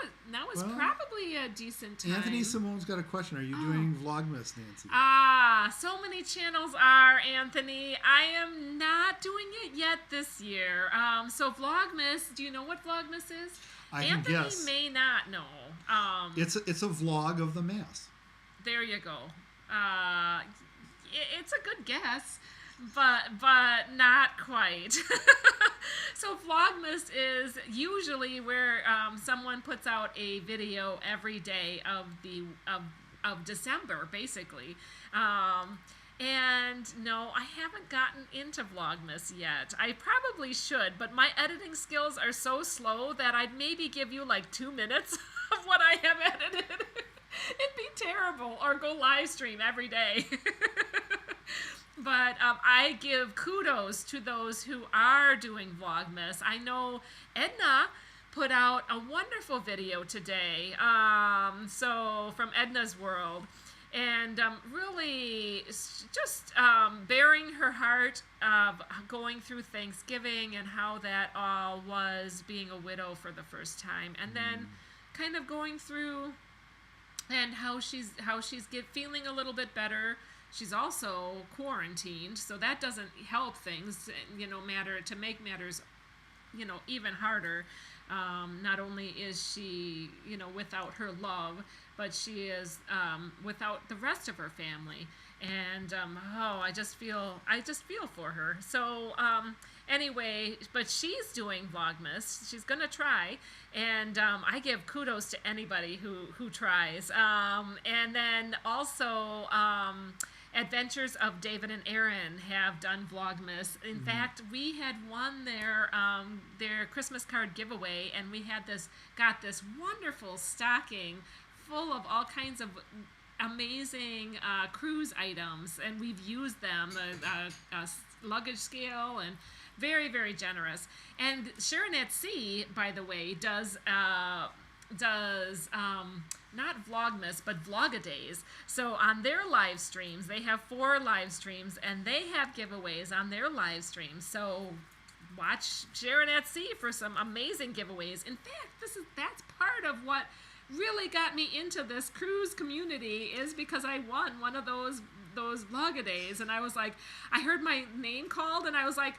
[SPEAKER 2] is
[SPEAKER 3] Well,
[SPEAKER 2] probably a decent time.
[SPEAKER 3] Anthony Simone's got a question. Are you doing Vlogmas, Nancy?
[SPEAKER 2] So many channels are, Anthony. I am not doing it yet this year. So Vlogmas, do you know what Vlogmas is?
[SPEAKER 3] I can
[SPEAKER 2] Anthony
[SPEAKER 3] guess.
[SPEAKER 2] may not know.
[SPEAKER 3] It's a vlog of the Mass.
[SPEAKER 2] There you go. It's a good guess, but not quite. So Vlogmas is usually where someone puts out a video every day of December, basically. And no, I haven't gotten into Vlogmas yet. I probably should, but my editing skills are so slow that I'd maybe give you like 2 minutes of what I have edited. It'd be terrible. Or go live stream every day. But I give kudos to those who are doing Vlogmas. I know Edna put out a wonderful video today. So from Edna's World. And really just bearing her heart of going through Thanksgiving and how that all was being a widow for the first time. And then kind of going through and how she's feeling a little bit better. She's also quarantined, so that doesn't help things, to make matters, even harder. Not only is she, without her love, but she is without the rest of her family. And I just feel for her. So anyway, but she's doing Vlogmas. She's gonna try, and I give kudos to anybody who tries. And then also. Adventures of David and Aaron have done Vlogmas. In fact, we had won their Christmas card giveaway, and we got this wonderful stocking full of all kinds of amazing cruise items, and we've used them, a luggage scale, and very, very generous. And Sharon at Sea, by the way, does not Vlogmas, but Vlogadays. So on their live streams, they have 4 live streams, and they have giveaways on their live streams. So watch Sharon at Sea for some amazing giveaways. In fact, that's part of what really got me into this cruise community, is because I won one of those Vlogadays, and I was like, I heard my name called, and I was like,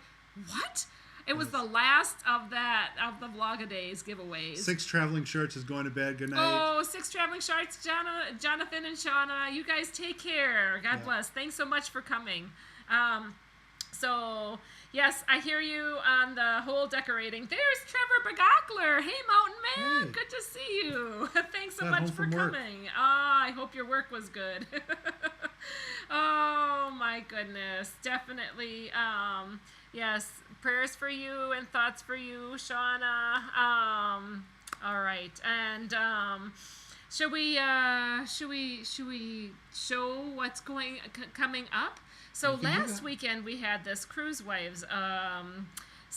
[SPEAKER 2] what? It was the last of the Vlogadays giveaways.
[SPEAKER 3] 6 Traveling Shirts is going to bed. Good night.
[SPEAKER 2] Oh, 6 Traveling Shirts, Jonathan and Shauna. You guys take care. God bless. Thanks so much for coming. So, yes, I hear you on the whole decorating. There's Trevor Bagakler. Hey, Mountain Man.
[SPEAKER 3] Hey.
[SPEAKER 2] Good to see you. Thanks so
[SPEAKER 3] Got
[SPEAKER 2] much
[SPEAKER 3] home
[SPEAKER 2] for
[SPEAKER 3] from work.
[SPEAKER 2] coming. I hope your work was good. Oh my goodness, definitely. Yes, prayers for you and thoughts for you, Shauna. All right, and should we show what's coming up? So
[SPEAKER 3] We can do
[SPEAKER 2] last
[SPEAKER 3] that.
[SPEAKER 2] weekend we had this Cruise Wives.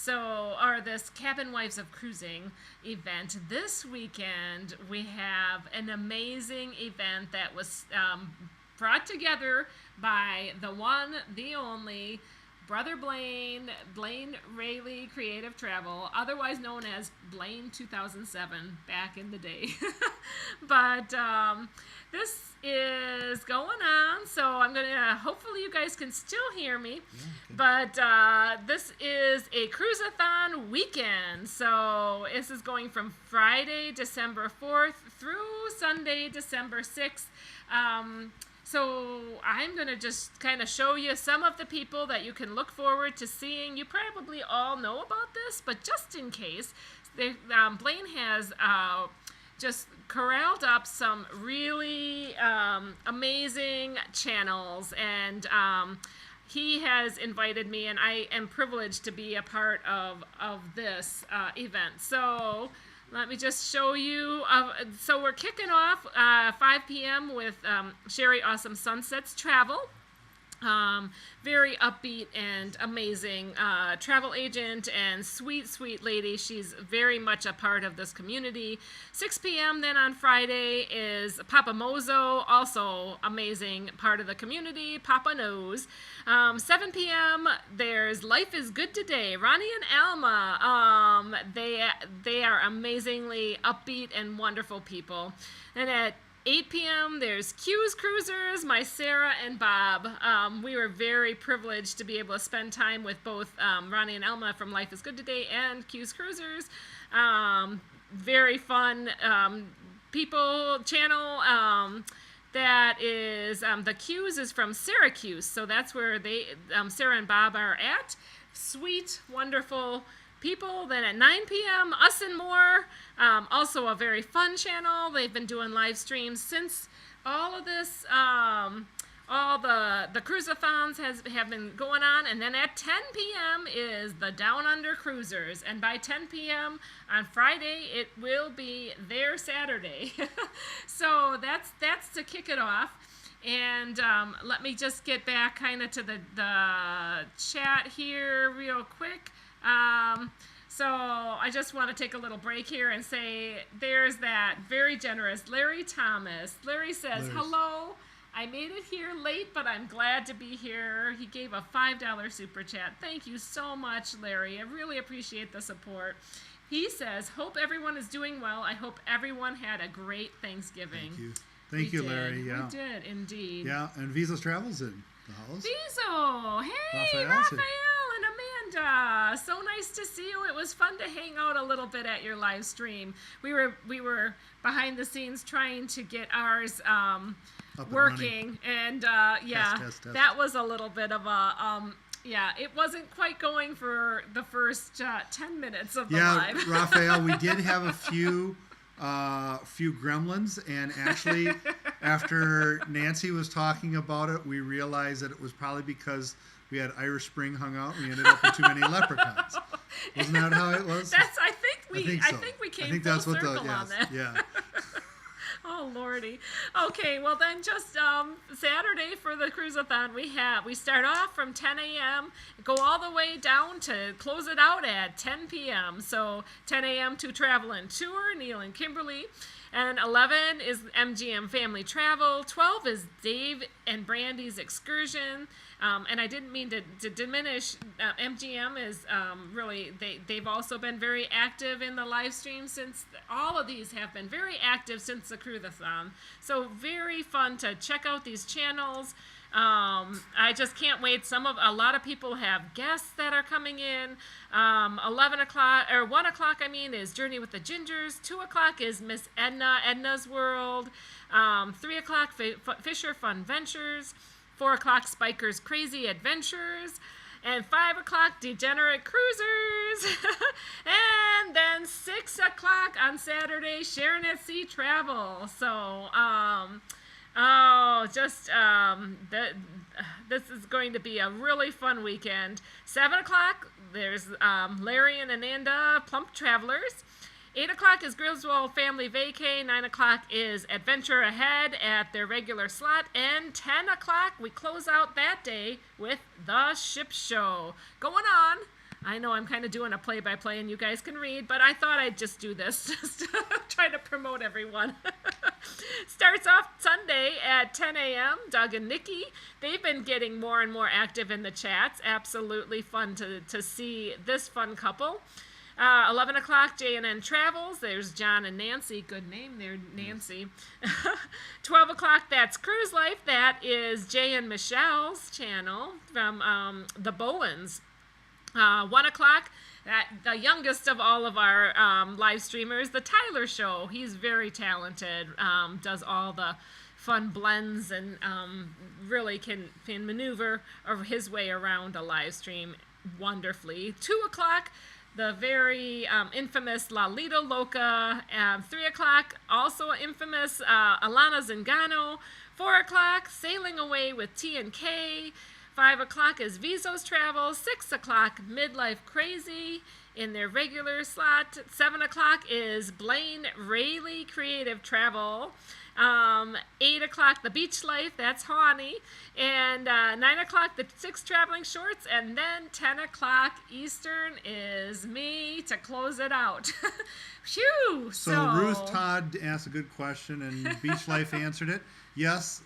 [SPEAKER 2] Or this Cabin Wives of Cruising event. This weekend we have an amazing event that was brought together by the one, the only, Brother Blaine Rayleigh Creative Travel, otherwise known as Blaine 2007 back in the day. But this is going on, so I'm gonna, hopefully you guys can still hear me. But this is a Cruise-a-thon weekend, so this is going from Friday, December 4th through Sunday, December 6th. So I'm going to just kind of show you some of the people that you can look forward to seeing. You probably all know about this, but just in case, Blaine has just corralled up some really amazing channels, and he has invited me, and I am privileged to be a part of this event. So let me just show you. So we're kicking off 5 p.m. with Sherry Awesome Sunsets Travel. Very upbeat and amazing travel agent and sweet lady. She's very much a part of this community. 6 p.m. then on Friday is Papa Mozo, also amazing part of the community. Papa knows. 7 p.m. there's Life is Good Today. Ronnie and Alma. They are amazingly upbeat and wonderful people. And at 8 p.m. there's Q's Cruisers, my Sarah and Bob. We were very privileged to be able to spend time with both Ronnie and Elma from Life is Good Today and Q's Cruisers. Very fun people channel. That is, the Q's is from Syracuse, so that's where Sarah and Bob are at. Sweet, wonderful people. Then at 9 p.m., Us and More, also a very fun channel. They've been doing live streams since all of this, all the Cruise-a-thons have been going on. And then at 10 p.m. is the Down Under Cruisers. And by 10 p.m. on Friday, it will be their Saturday. So that's to kick it off. And let me just get back kind of to the chat here real quick. So I just want to take a little break here and say there's that very generous Larry Thomas. Larry says, hello, I made it here late, but I'm glad to be here. He gave a $5 super chat. Thank you so much, Larry. I really appreciate the support. He says, hope everyone is doing well. I hope everyone had a great Thanksgiving.
[SPEAKER 3] Thank you. Thank you, Larry. Yeah.
[SPEAKER 2] We did, indeed.
[SPEAKER 3] Yeah, and Visa's Travels in the house.
[SPEAKER 2] Viso! Hey,
[SPEAKER 3] Raphael's
[SPEAKER 2] Raphael and Amanda! So nice to see you. It was fun to hang out a little bit at your live stream. We were behind the scenes trying to get ours working, and
[SPEAKER 3] Test.
[SPEAKER 2] that was a little bit of a it wasn't quite going for the first 10 minutes of the live.
[SPEAKER 3] Yeah, Raphael, we did have a few gremlins, and actually after Nancy was talking about it, we realized that it was probably because we had Irish Spring hung out and we ended up with too many leprechauns. Wasn't that how it was?
[SPEAKER 2] I think we came full circle on that.
[SPEAKER 3] Yeah.
[SPEAKER 2] Oh lordy. Okay, well then just Saturday for the Cruise-a-thon we start off from 10 a.m. go all the way down to close it out at 10 p.m. So 10 a.m. to Travel and Tour, Neil and Kimberly. And 11 is MGM Family Travel. 12 is Dave and Brandy's Excursion. And I didn't mean to diminish. MGM is really, they've also been very active in the live stream since, all of these have been very active since the Cruise-a-thon. So very fun to check out these channels. I just can't wait. A lot of people have guests that are coming in. 11 o'clock, or 1 o'clock, is Journey with the Gingers. 2 o'clock is Miss Edna's World. 3 o'clock, Fisher Fun Ventures. 4 o'clock, Spiker's Crazy Adventures. And 5 o'clock, Degenerate Cruisers. And then 6 o'clock on Saturday, Sharon at Sea Travel. So, Oh, just this is going to be a really fun weekend. 7 o'clock, there's Larry and Ananda Plump Travelers. 8 o'clock is Griswold Family Vacay. 9 o'clock is Adventure Ahead at their regular slot. And 10 o'clock, we close out that day with The Ship Show. Going on. I know I'm kind of doing a play-by-play and you guys can read, but I thought I'd just do this, just to try to promote everyone. Starts off Sunday at 10 a.m. Doug and Nikki, they've been getting more and more active in the chats. Absolutely fun to see this fun couple. 11 o'clock, J&N Travels. There's John and Nancy. Good name there, Nancy. 12 o'clock, that's Cruise Life. That is Jay and Michelle's channel from the Bowens. 1 o'clock, the youngest of all of our live streamers, the Tyler Show. He's very talented, does all the fun blends and really can maneuver his way around a live stream wonderfully. 2 o'clock, the very infamous Lalito Loca. 3 o'clock, also infamous Alana Zingano. 4 o'clock, Sailing Away with T&K. 5 o'clock is Vizos Travel. 6 o'clock, Midlife Crazy in their regular slot. 7 o'clock is Blaine Rayleigh Creative Travel. 8 o'clock, The Beach Life, that's Hawnee. And 9 o'clock, The Six Traveling Shorts. And then 10 o'clock Eastern is me to close it out. Phew!
[SPEAKER 3] So Ruth Todd asked a good question, and Beach Life answered it. Yes,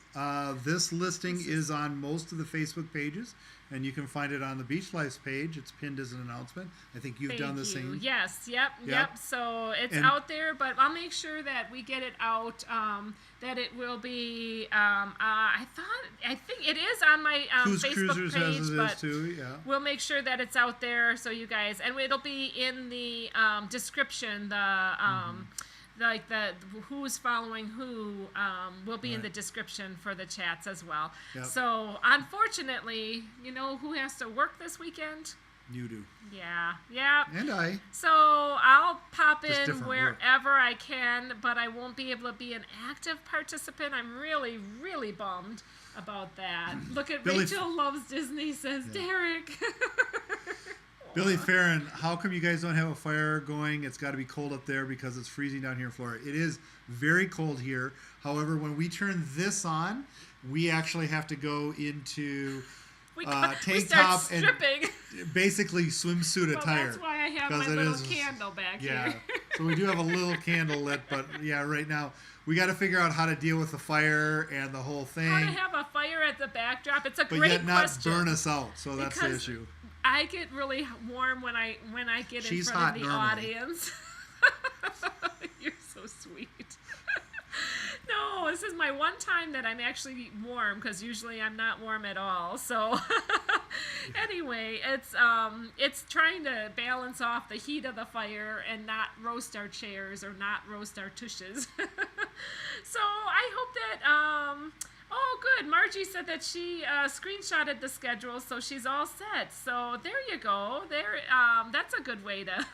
[SPEAKER 3] this listing is on most of the Facebook pages, and you can find it on the Beach Life's page. It's pinned as an announcement. I think you've done the same.
[SPEAKER 2] Yes, yep. So it's out there, but I'll make sure that we get it out. That it will be. I think it is on my Facebook
[SPEAKER 3] Cruisers
[SPEAKER 2] page,
[SPEAKER 3] as it
[SPEAKER 2] but
[SPEAKER 3] is too. Yeah.
[SPEAKER 2] we'll make sure that it's out there so you guys, and it'll be in the description. Like the who's following who will be in the description for the chats as well.
[SPEAKER 3] Yep.
[SPEAKER 2] So unfortunately, you know who has to work this weekend?
[SPEAKER 3] You do.
[SPEAKER 2] Yeah.
[SPEAKER 3] And I.
[SPEAKER 2] So I'll pop
[SPEAKER 3] Just
[SPEAKER 2] in
[SPEAKER 3] different
[SPEAKER 2] wherever I can, but I won't be able to be an active participant. I'm really, really bummed about that. Look at
[SPEAKER 3] Billy
[SPEAKER 2] Rachel loves Disney, says Derek.
[SPEAKER 3] Billy Farron, how come you guys don't have a fire going? It's got to be cold up there because it's freezing down here in Florida. It is very cold here. However, when we turn this on, we actually have to go into tank top and basically swimsuit attire.
[SPEAKER 2] That's why I have my little candle back here.
[SPEAKER 3] So we do have a little candle lit, but right now we got to figure out how to deal with the fire and the whole thing.
[SPEAKER 2] How to have a fire at the backdrop? It's a
[SPEAKER 3] but
[SPEAKER 2] great
[SPEAKER 3] yet not
[SPEAKER 2] question.
[SPEAKER 3] burn us out. So that's the issue.
[SPEAKER 2] I get really warm when I get
[SPEAKER 3] She's
[SPEAKER 2] in front of the
[SPEAKER 3] normally.
[SPEAKER 2] audience. You're so sweet. No, this is my one time that I'm actually warm because usually I'm not warm at all. So anyway, it's trying to balance off the heat of the fire and not roast our chairs or not roast our tushes. So I hope that oh, good. Margie said that she screenshotted the schedule, so she's all set. So there you go. That's a good way to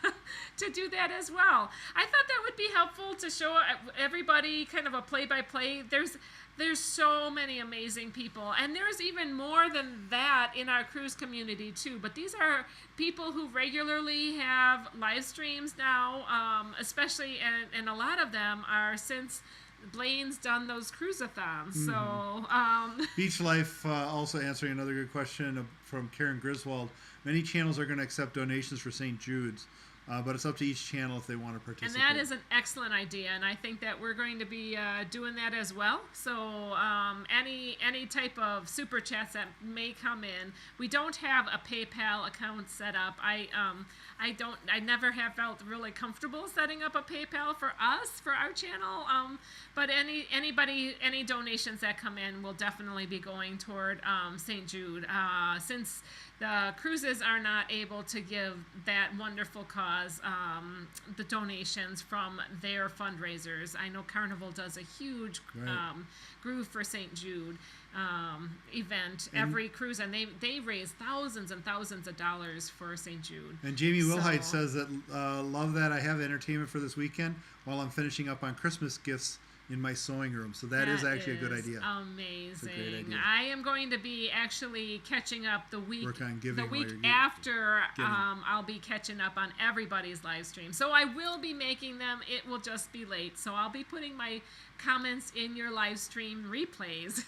[SPEAKER 2] to do that as well. I thought that would be helpful to show everybody kind of a play-by-play. There's so many amazing people, and there's even more than that in our cruise community too. But these are people who regularly have live streams now, especially, and a lot of them are since Blaine's done those cruise-a-thons. So
[SPEAKER 3] Beach Life also answering another good question from Karen Griswold. Many channels are going to accept donations for St. Jude's, but it's up to each channel if they want to participate.
[SPEAKER 2] And that is an excellent idea, and I think that we're going to be doing that as well. So any type of super chats that may come in, we don't have a PayPal account set up. I never have felt really comfortable setting up a PayPal for us, for our channel. But any donations that come in will definitely be going toward St. Jude, since the cruises are not able to give that wonderful cause the donations from their fundraisers. I know Carnival does a huge Groove for St. Jude event every cruise, and they raise thousands and thousands of dollars for St. Jude.
[SPEAKER 3] And Jamie Wilhite says that love that I have entertainment for this weekend while I'm finishing up on Christmas gifts in my sewing room. So that is actually a good idea.
[SPEAKER 2] Amazing.
[SPEAKER 3] It's a great idea.
[SPEAKER 2] I am going to be actually catching up the week.
[SPEAKER 3] Work on giving
[SPEAKER 2] the
[SPEAKER 3] while
[SPEAKER 2] week
[SPEAKER 3] you're
[SPEAKER 2] after.
[SPEAKER 3] giving.
[SPEAKER 2] I'll be catching up on everybody's live stream. So I will be making them. It will just be late. So I'll be putting my comments in your live stream replays.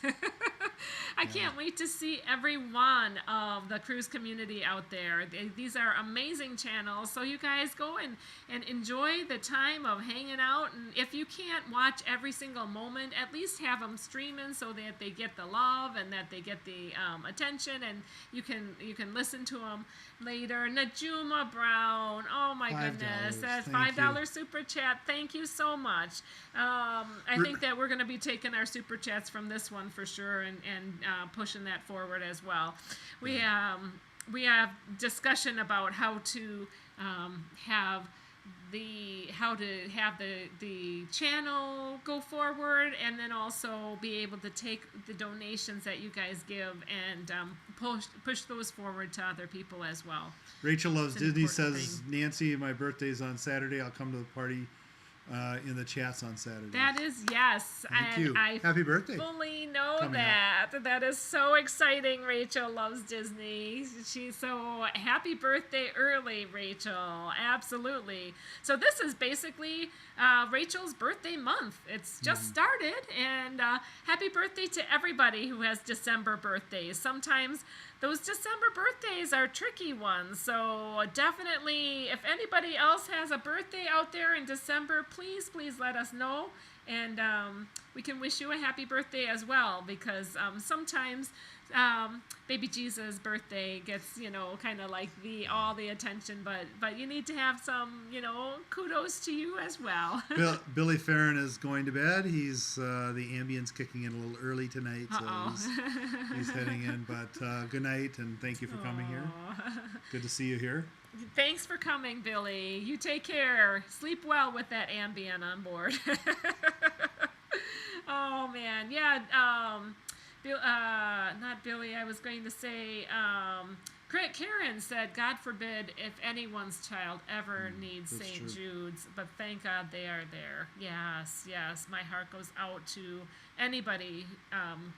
[SPEAKER 2] I can't wait to see every one of the cruise community out there. These are amazing channels. So you guys go and enjoy the time of hanging out. And if you can't watch every single moment, at least have them streaming so that they get the love and that they get the attention, and you can listen to them later. Najuma Brown, oh my goodness, that's $5 super chat. Thank you so much. I think that we're going to be taking our super chats from this one for sure, and pushing that forward as well. We have discussion about how to have the channel go forward, and then also be able to take the donations that you guys give and push those forward to other people as well.
[SPEAKER 3] Rachel Loves
[SPEAKER 2] It's an
[SPEAKER 3] Disney
[SPEAKER 2] important
[SPEAKER 3] says,
[SPEAKER 2] thing.
[SPEAKER 3] Nancy, my birthday's on Saturday. I'll come to the party in the chats on Saturday.
[SPEAKER 2] That is yes.
[SPEAKER 3] Thank
[SPEAKER 2] and
[SPEAKER 3] you.
[SPEAKER 2] I
[SPEAKER 3] Happy birthday.
[SPEAKER 2] fully know
[SPEAKER 3] Coming
[SPEAKER 2] that. That is so exciting. Rachel Loves Disney. She's so happy birthday early, Rachel. Absolutely. So this is basically Rachel's birthday month. It's just started, and happy birthday to everybody who has December birthdays. Sometimes those December birthdays are tricky ones, so definitely if anybody else has a birthday out there in December, please let us know, and we can wish you a happy birthday as well, because sometimes baby Jesus' birthday gets, kind of like all the attention, but you need to have some, kudos to you as well.
[SPEAKER 3] Billy Farron is going to bed. He's the ambience kicking in a little early tonight, so he's heading in. But good night, and thank you for coming here. Good to see you here.
[SPEAKER 2] Thanks for coming, Billy. You take care. Sleep well with that Ambien on board. Oh man, yeah. Not Billy. I was going to say. Karen said, "God forbid if anyone's child ever needs
[SPEAKER 3] that's
[SPEAKER 2] St.
[SPEAKER 3] true.
[SPEAKER 2] Jude's, but thank God they are there." Yes. My heart goes out to anybody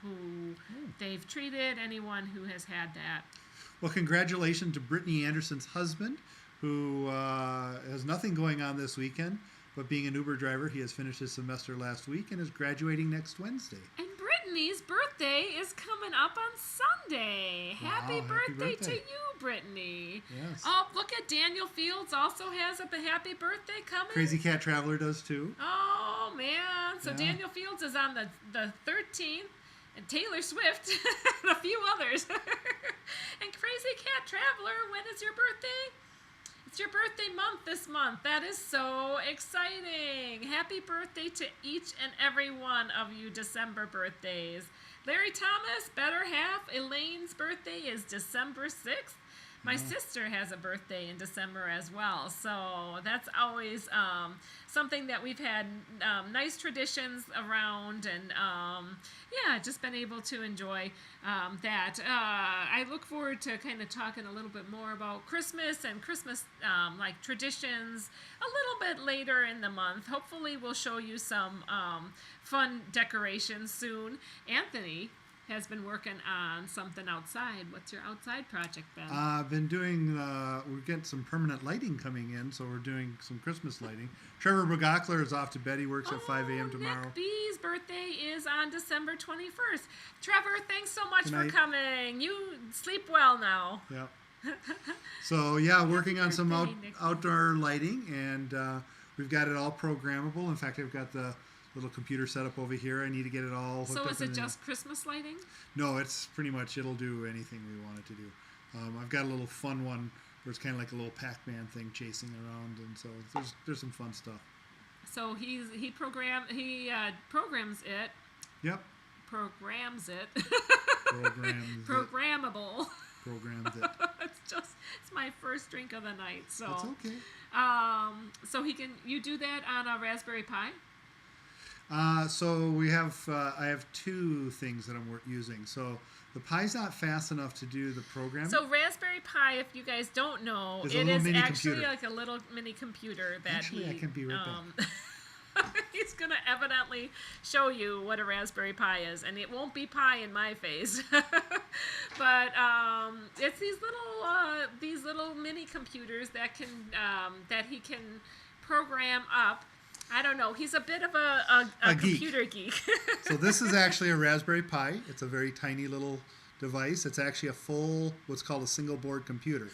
[SPEAKER 2] who they've treated, anyone who has had that.
[SPEAKER 3] Well, congratulations to Brittany Anderson's husband, who has nothing going on this weekend, but being an Uber driver, he has finished his semester last week and is graduating next Wednesday.
[SPEAKER 2] And Brittany's birthday is coming up on Sunday.
[SPEAKER 3] Wow,
[SPEAKER 2] happy
[SPEAKER 3] happy
[SPEAKER 2] birthday to
[SPEAKER 3] birthday.
[SPEAKER 2] you, Brittany.
[SPEAKER 3] Yes.
[SPEAKER 2] Oh, look at Daniel Fields also has a happy birthday coming.
[SPEAKER 3] Crazy Cat Traveler does too.
[SPEAKER 2] Oh, man. So
[SPEAKER 3] Yeah.
[SPEAKER 2] Daniel Fields is on the 13th. And Taylor Swift and a few others. And Crazy Cat Traveler, when is your birthday? It's your birthday month this month. That is so exciting. Happy birthday to each and every one of you December birthdays. Larry Thomas, better half, Elaine's birthday is December 6th. My sister has a birthday in December as well. So that's always something that we've had nice traditions around, and just been able to enjoy that. I look forward to kind of talking a little bit more about Christmas and Christmas like traditions a little bit later in the month. Hopefully we'll show you some fun decorations soon. Anthony has been working on something outside. What's your outside project, Ben?
[SPEAKER 3] I've been doing, we're getting some permanent lighting coming in, so we're doing some Christmas lighting. Trevor Bogockler is off to bed. He works at 5 a.m. tomorrow.
[SPEAKER 2] Nick B's birthday is on December 21st. Trevor, thanks so much
[SPEAKER 3] Good
[SPEAKER 2] for
[SPEAKER 3] night.
[SPEAKER 2] coming. You sleep well now.
[SPEAKER 3] Yep. So, yeah, working on some
[SPEAKER 2] birthday, Nick.
[SPEAKER 3] outdoor lighting, and we've got it all programmable. In fact, I've got the little computer set up over here. I need to get it all hooked up.
[SPEAKER 2] So is it
[SPEAKER 3] and-
[SPEAKER 2] just Christmas lighting?
[SPEAKER 3] No, it's pretty much, it'll do anything we want it to do. I've got a little fun one where it's kind of like a little Pac-Man thing chasing around, and so there's some fun stuff.
[SPEAKER 2] So he programs it.
[SPEAKER 3] Yep.
[SPEAKER 2] Programs it.
[SPEAKER 3] Programs
[SPEAKER 2] Programmable.
[SPEAKER 3] Programs it.
[SPEAKER 2] It's my first drink of the night. So
[SPEAKER 3] It's okay.
[SPEAKER 2] So you do that on a Raspberry Pi?
[SPEAKER 3] So we have, I have two things that I'm using. So the Pi's not fast enough to do the programming.
[SPEAKER 2] So Raspberry Pi, if you guys don't know,
[SPEAKER 3] It's a
[SPEAKER 2] it
[SPEAKER 3] little
[SPEAKER 2] is
[SPEAKER 3] mini
[SPEAKER 2] actually
[SPEAKER 3] computer.
[SPEAKER 2] like a little mini computer that
[SPEAKER 3] Actually, I can be right back.
[SPEAKER 2] He's He's going to evidently show you what a Raspberry Pi is, and it won't be pie in my face. But it's these little mini computers that can that he can program up. I don't know. He's a bit of a computer geek.
[SPEAKER 3] So this is actually a Raspberry Pi. It's a very tiny little device. It's actually a full, what's called a single board computer.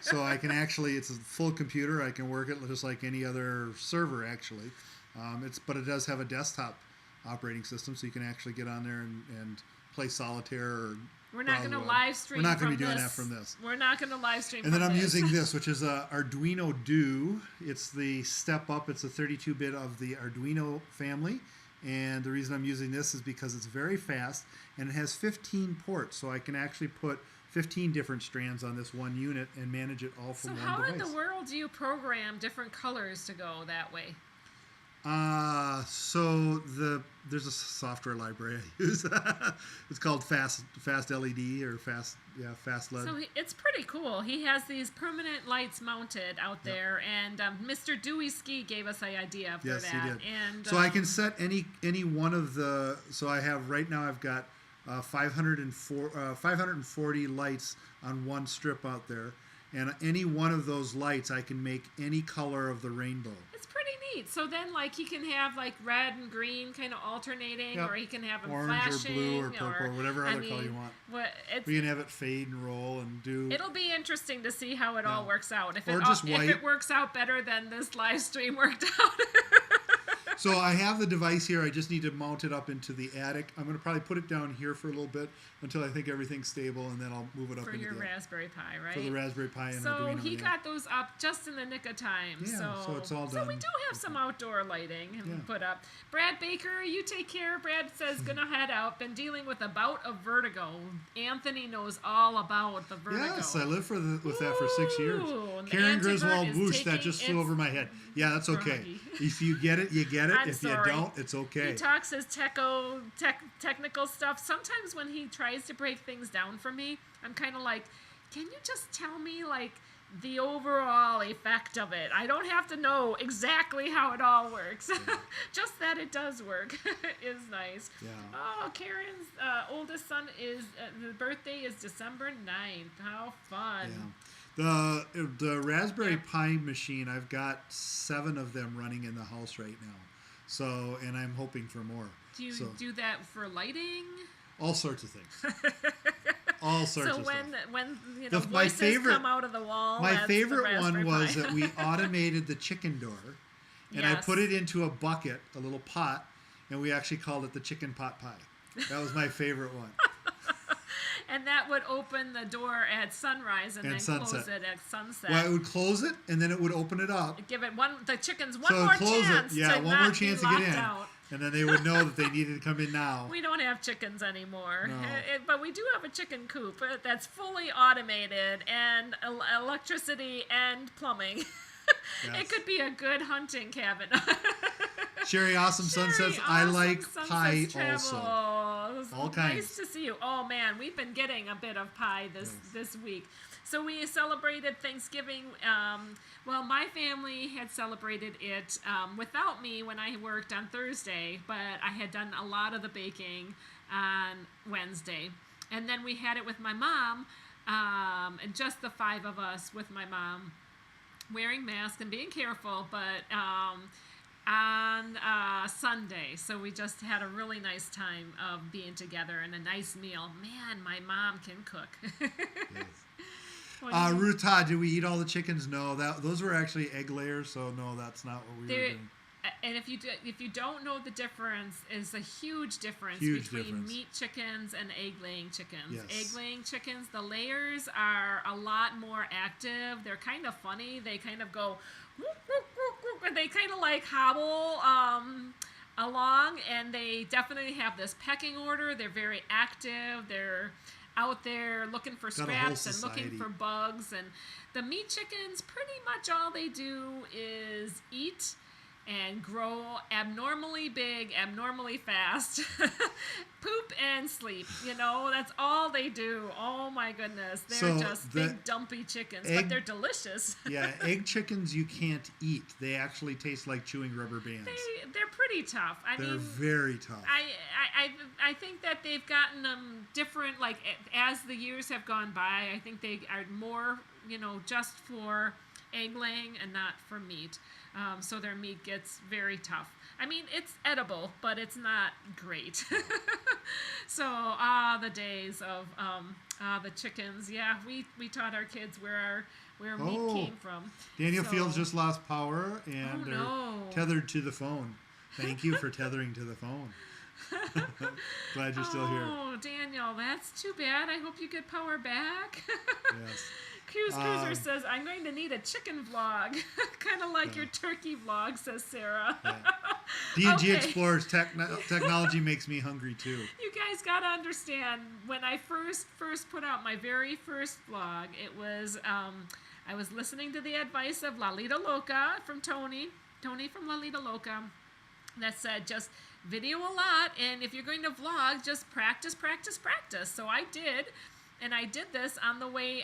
[SPEAKER 3] So I can actually, it's a full computer. I can work it just like any other server actually. But it does have a desktop operating system, so you can actually get on there and play solitaire or
[SPEAKER 2] We're not going to live stream.
[SPEAKER 3] We're not going to be doing
[SPEAKER 2] this.
[SPEAKER 3] that from this.
[SPEAKER 2] We're not going to live stream.
[SPEAKER 3] And then I'm
[SPEAKER 2] this.
[SPEAKER 3] using this, which is a Arduino Do. It's the step up. It's a 32-bit of the Arduino family. And the reason I'm using this is because it's very fast and it has 15 ports, so I can actually put 15 different strands on this one unit and manage it all from one device.
[SPEAKER 2] So how in the world do you program different colors to go that way?
[SPEAKER 3] There's a software library I use. It's called Fast LED or Fast LED.
[SPEAKER 2] So it's pretty cool. He has these permanent lights mounted out there, and Mr. Dewey Ski gave us the idea for that.
[SPEAKER 3] Yes, he did.
[SPEAKER 2] And
[SPEAKER 3] so I can set any one of the. So I have right now. I've got 540 lights on one strip out there, and any one of those lights I can make any color of the rainbow.
[SPEAKER 2] It's pretty neat. So then, like, he can have like red and green kind of alternating,
[SPEAKER 3] Yep.
[SPEAKER 2] or he can have them
[SPEAKER 3] Orange
[SPEAKER 2] flashing,
[SPEAKER 3] or blue or purple or whatever other color you want. We can have it fade and roll and do.
[SPEAKER 2] It'll be interesting to see how it all works out. If
[SPEAKER 3] Or
[SPEAKER 2] it
[SPEAKER 3] just
[SPEAKER 2] if
[SPEAKER 3] white.
[SPEAKER 2] it works out better than this live stream worked out.
[SPEAKER 3] So I have the device here. I just need to mount it up into the attic. I'm going to probably put it down here for a little bit until I think everything's stable, and then I'll move it up
[SPEAKER 2] For
[SPEAKER 3] into
[SPEAKER 2] your
[SPEAKER 3] the
[SPEAKER 2] Raspberry Pi, right?
[SPEAKER 3] for the Raspberry Pi and
[SPEAKER 2] So
[SPEAKER 3] Arduino.
[SPEAKER 2] he
[SPEAKER 3] yeah.
[SPEAKER 2] got those up just in the nick of time.
[SPEAKER 3] Yeah, so it's all
[SPEAKER 2] So we
[SPEAKER 3] done.
[SPEAKER 2] do have some outdoor lighting
[SPEAKER 3] Yeah.
[SPEAKER 2] put up. Brad Baker, you take care. Brad says gonna head out. Been dealing with a bout of vertigo. Anthony knows all about the vertigo.
[SPEAKER 3] Yes, I lived with that for 6 years.
[SPEAKER 2] Ooh, and
[SPEAKER 3] Karen
[SPEAKER 2] Antivert
[SPEAKER 3] Griswold,
[SPEAKER 2] is
[SPEAKER 3] whoosh, that
[SPEAKER 2] taking
[SPEAKER 3] just flew
[SPEAKER 2] its
[SPEAKER 3] over my head. Yeah, that's okay.
[SPEAKER 2] druggie.
[SPEAKER 3] If you get it, you get it.
[SPEAKER 2] I'm
[SPEAKER 3] If
[SPEAKER 2] sorry.
[SPEAKER 3] you don't, it's okay.
[SPEAKER 2] He talks his technical stuff. Sometimes when he tries to break things down for me, I'm kind of like, can you just tell me like the overall effect of it? I don't have to know exactly how it all works. Just that it does work is nice.
[SPEAKER 3] Yeah.
[SPEAKER 2] Oh, Karen's oldest son is the birthday is December 9th. How fun.
[SPEAKER 3] Yeah. The Raspberry Pi machine, I've got 7 of them running in the house right now. So, and I'm hoping for more.
[SPEAKER 2] Do you
[SPEAKER 3] So,
[SPEAKER 2] do that for lighting?
[SPEAKER 3] all sorts of things. All sorts
[SPEAKER 2] So
[SPEAKER 3] of
[SPEAKER 2] when
[SPEAKER 3] stuff.
[SPEAKER 2] when you know,
[SPEAKER 3] My
[SPEAKER 2] voices
[SPEAKER 3] favorite-
[SPEAKER 2] come out of the wall,
[SPEAKER 3] My
[SPEAKER 2] that's the
[SPEAKER 3] favorite
[SPEAKER 2] Raspberry
[SPEAKER 3] one was
[SPEAKER 2] Pi.
[SPEAKER 3] that we automated the chicken door, and I
[SPEAKER 2] Yes.
[SPEAKER 3] put it into a bucket, a little pot, and we actually called it the chicken pot pie. That was my favorite one.
[SPEAKER 2] And that would open the door at sunrise and then
[SPEAKER 3] sunset.
[SPEAKER 2] close it at sunset.
[SPEAKER 3] Well, it would close it, and then it would open it up.
[SPEAKER 2] Give it the chickens one
[SPEAKER 3] So it
[SPEAKER 2] more
[SPEAKER 3] would close
[SPEAKER 2] chance.
[SPEAKER 3] it. Yeah,
[SPEAKER 2] to
[SPEAKER 3] one
[SPEAKER 2] not
[SPEAKER 3] more
[SPEAKER 2] be
[SPEAKER 3] chance to get
[SPEAKER 2] locked
[SPEAKER 3] in.
[SPEAKER 2] out.
[SPEAKER 3] And then they would know that they needed to come in now.
[SPEAKER 2] We don't have chickens anymore,
[SPEAKER 3] No.
[SPEAKER 2] but we do have a chicken coop that's fully automated and electricity and plumbing.
[SPEAKER 3] Yes.
[SPEAKER 2] It could be a good hunting cabin.
[SPEAKER 3] Sherry Awesome Sun
[SPEAKER 2] Sherry,
[SPEAKER 3] says, I
[SPEAKER 2] awesome
[SPEAKER 3] like
[SPEAKER 2] Sunsets
[SPEAKER 3] pie
[SPEAKER 2] Travel.
[SPEAKER 3] also.
[SPEAKER 2] It was
[SPEAKER 3] All
[SPEAKER 2] nice
[SPEAKER 3] kinds.
[SPEAKER 2] to see you. Oh man, we've been getting a bit of pie this week. So we celebrated Thanksgiving. Well, my family had celebrated it without me when I worked on Thursday, but I had done a lot of the baking on Wednesday. And then we had it with my mom, and just the 5 of us with my mom, wearing masks and being careful, but on Sunday. So we just had a really nice time of being together and a nice meal. Man, my mom can cook.
[SPEAKER 3] Yes.
[SPEAKER 2] What do you-
[SPEAKER 3] Ruth Todd, did we eat all the chickens? No, those were actually egg layers, so no, that's not what we were
[SPEAKER 2] There-
[SPEAKER 3] doing.
[SPEAKER 2] And if you don't know the difference, is a huge difference
[SPEAKER 3] Huge
[SPEAKER 2] between
[SPEAKER 3] difference.
[SPEAKER 2] meat chickens and egg-laying chickens.
[SPEAKER 3] Yes.
[SPEAKER 2] Egg-laying chickens, the layers are a lot more active. They're kind of funny. They kind of go, whoop, whoop, whoop, whoop, and they kind of like hobble along, and they definitely have this pecking order. They're very active. They're out there looking for
[SPEAKER 3] Got a whole
[SPEAKER 2] scraps and looking
[SPEAKER 3] society.
[SPEAKER 2] for bugs. And the meat chickens, pretty much all they do is eat and grow abnormally big, abnormally fast, poop and sleep. You know, that's all they do. Oh my goodness, they're
[SPEAKER 3] So
[SPEAKER 2] just
[SPEAKER 3] the
[SPEAKER 2] big dumpy chickens,
[SPEAKER 3] egg-
[SPEAKER 2] but they're delicious.
[SPEAKER 3] Yeah, egg chickens you can't eat. They actually taste like chewing rubber bands.
[SPEAKER 2] They're pretty tough. I
[SPEAKER 3] They're
[SPEAKER 2] mean,
[SPEAKER 3] very tough.
[SPEAKER 2] I think that they've gotten them different, like as the years have gone by. I think they are more, you know, just for egg laying and not for meat. So their meat gets very tough. I mean, it's edible, but it's not great. So, the days of the chickens. Yeah, we taught our kids where meat came from.
[SPEAKER 3] Daniel
[SPEAKER 2] So-
[SPEAKER 3] Fields just lost power and
[SPEAKER 2] Oh,
[SPEAKER 3] they're
[SPEAKER 2] no.
[SPEAKER 3] tethered to the phone. Thank you for tethering to the phone. Glad you're still here.
[SPEAKER 2] Oh, Daniel, that's too bad. I hope you get power back.
[SPEAKER 3] Yes.
[SPEAKER 2] Cruiser says, I'm going to need a chicken vlog. Kind of like your turkey vlog, says Sarah.
[SPEAKER 3] D&G
[SPEAKER 2] Okay.
[SPEAKER 3] Explorers technology makes me hungry too.
[SPEAKER 2] You guys got to understand, when I first put out my very first vlog, it was, I was listening to the advice of Lalita Loca from Tony from Lalita Loca, that said, just video a lot, and if you're going to vlog, just practice. So I did. And I did this on the way,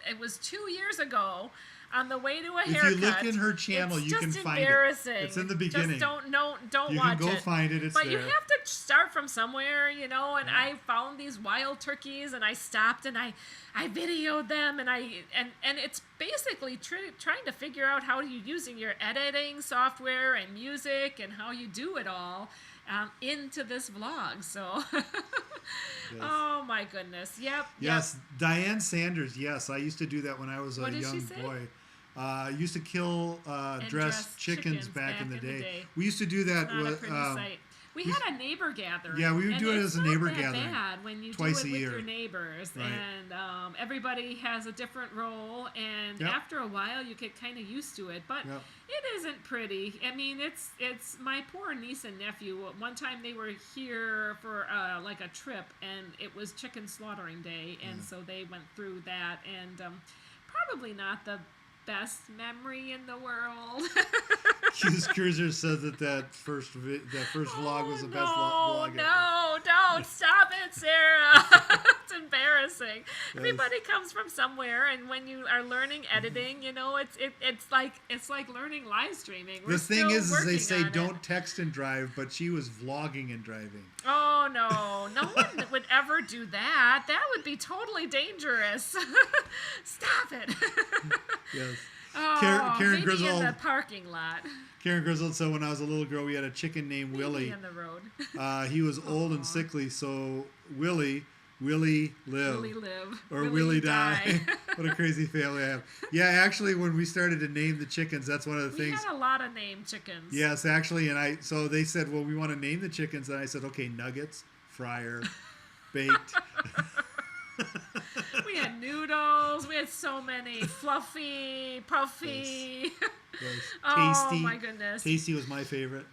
[SPEAKER 2] it was 2 years ago, on the way to a haircut.
[SPEAKER 3] If you look in her channel,
[SPEAKER 2] It's
[SPEAKER 3] you can
[SPEAKER 2] just
[SPEAKER 3] find it.
[SPEAKER 2] embarrassing.
[SPEAKER 3] It's in the beginning.
[SPEAKER 2] Just don't
[SPEAKER 3] You
[SPEAKER 2] watch
[SPEAKER 3] can go
[SPEAKER 2] it.
[SPEAKER 3] find it. It's
[SPEAKER 2] But
[SPEAKER 3] there.
[SPEAKER 2] you have to start from somewhere, you know. And I found these wild turkeys, and I stopped and I videoed them, and it's basically trying to figure out how you using your editing software and music and how you do it all. Into this vlog, so oh my goodness, yep.
[SPEAKER 3] Yes, Diane Sanders. Yes, I used to do that when I was a
[SPEAKER 2] What did she
[SPEAKER 3] young
[SPEAKER 2] say?
[SPEAKER 3] boy. I used to kill dressed chickens back in the day. We used to do that
[SPEAKER 2] Not a
[SPEAKER 3] with.
[SPEAKER 2] pretty sight. We had a neighbor gathering.
[SPEAKER 3] Yeah, we would do it
[SPEAKER 2] and
[SPEAKER 3] as a
[SPEAKER 2] it's
[SPEAKER 3] neighbor
[SPEAKER 2] not that
[SPEAKER 3] gathering
[SPEAKER 2] bad when you
[SPEAKER 3] twice
[SPEAKER 2] do it
[SPEAKER 3] a
[SPEAKER 2] with
[SPEAKER 3] year.
[SPEAKER 2] your neighbors,
[SPEAKER 3] Right.
[SPEAKER 2] and everybody has a different role, and
[SPEAKER 3] Yep.
[SPEAKER 2] after a while you get kind of used to it. But
[SPEAKER 3] Yep.
[SPEAKER 2] it isn't pretty. I mean, it's my poor niece and nephew. One time they were here for like a trip, and it was chicken slaughtering day, and so they went through that, and probably not the best memory in the world.
[SPEAKER 3] Hughes Cruiser said that first vlog was the best vlog ever.
[SPEAKER 2] No, don't stop it, Sarah. It's embarrassing. Everybody comes from somewhere, and when you are learning editing, you know, it's like learning live streaming. We're
[SPEAKER 3] The thing
[SPEAKER 2] still
[SPEAKER 3] is they
[SPEAKER 2] working
[SPEAKER 3] say
[SPEAKER 2] on it.
[SPEAKER 3] don't text and drive, but she was vlogging and driving.
[SPEAKER 2] Oh no one would ever do that. That would be totally dangerous. Stop it.
[SPEAKER 3] Yes.
[SPEAKER 2] Oh,
[SPEAKER 3] Karen
[SPEAKER 2] maybe
[SPEAKER 3] Griswold.
[SPEAKER 2] in the parking lot.
[SPEAKER 3] Karen Griswold said when I was a little girl, we had a chicken named
[SPEAKER 2] Maybe
[SPEAKER 3] Willie.
[SPEAKER 2] in the road.
[SPEAKER 3] He was old and sickly, so Willie live.
[SPEAKER 2] Willie live.
[SPEAKER 3] Or Willie die. What a crazy family I have. Yeah, actually, when we started to name the chickens, that's one of the
[SPEAKER 2] We
[SPEAKER 3] things.
[SPEAKER 2] had a lot of named chickens.
[SPEAKER 3] Yes, actually, so they said, well, we want to name the chickens, and I said, okay, nuggets, fryer, baked.
[SPEAKER 2] We had noodles. We had so many. Fluffy, puffy.
[SPEAKER 3] Yes.
[SPEAKER 2] Oh,
[SPEAKER 3] Tasty.
[SPEAKER 2] my goodness.
[SPEAKER 3] Tasty was my favorite.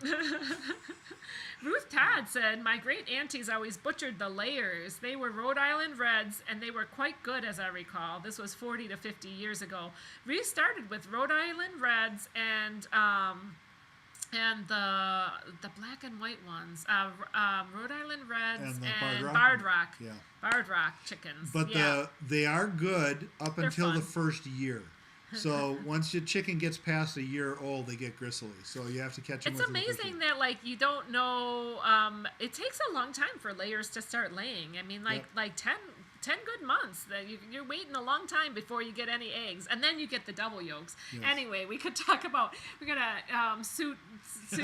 [SPEAKER 2] Ruth Todd said, my great aunties always butchered the layers. They were Rhode Island Reds, and they were quite good, as I recall. This was 40 to 50 years ago. We started with Rhode Island Reds and the black and white ones. Rhode Island Reds
[SPEAKER 3] And the
[SPEAKER 2] and
[SPEAKER 3] Barred
[SPEAKER 2] Barred
[SPEAKER 3] Rock?
[SPEAKER 2] Rock.
[SPEAKER 3] Yeah.
[SPEAKER 2] Barred Rock chickens.
[SPEAKER 3] But
[SPEAKER 2] yeah.
[SPEAKER 3] they are good up until the
[SPEAKER 2] fun.
[SPEAKER 3] first year. So once your chicken gets past a year old, they get gristly. So you have to catch them.
[SPEAKER 2] It's amazing that you don't know. It takes a long time for layers to start laying. I mean,
[SPEAKER 3] Yep.
[SPEAKER 2] like 10 good months. That you're waiting a long time before you get any eggs, and then you get the double yolks.
[SPEAKER 3] Yes.
[SPEAKER 2] Anyway, we could talk about. We're gonna suit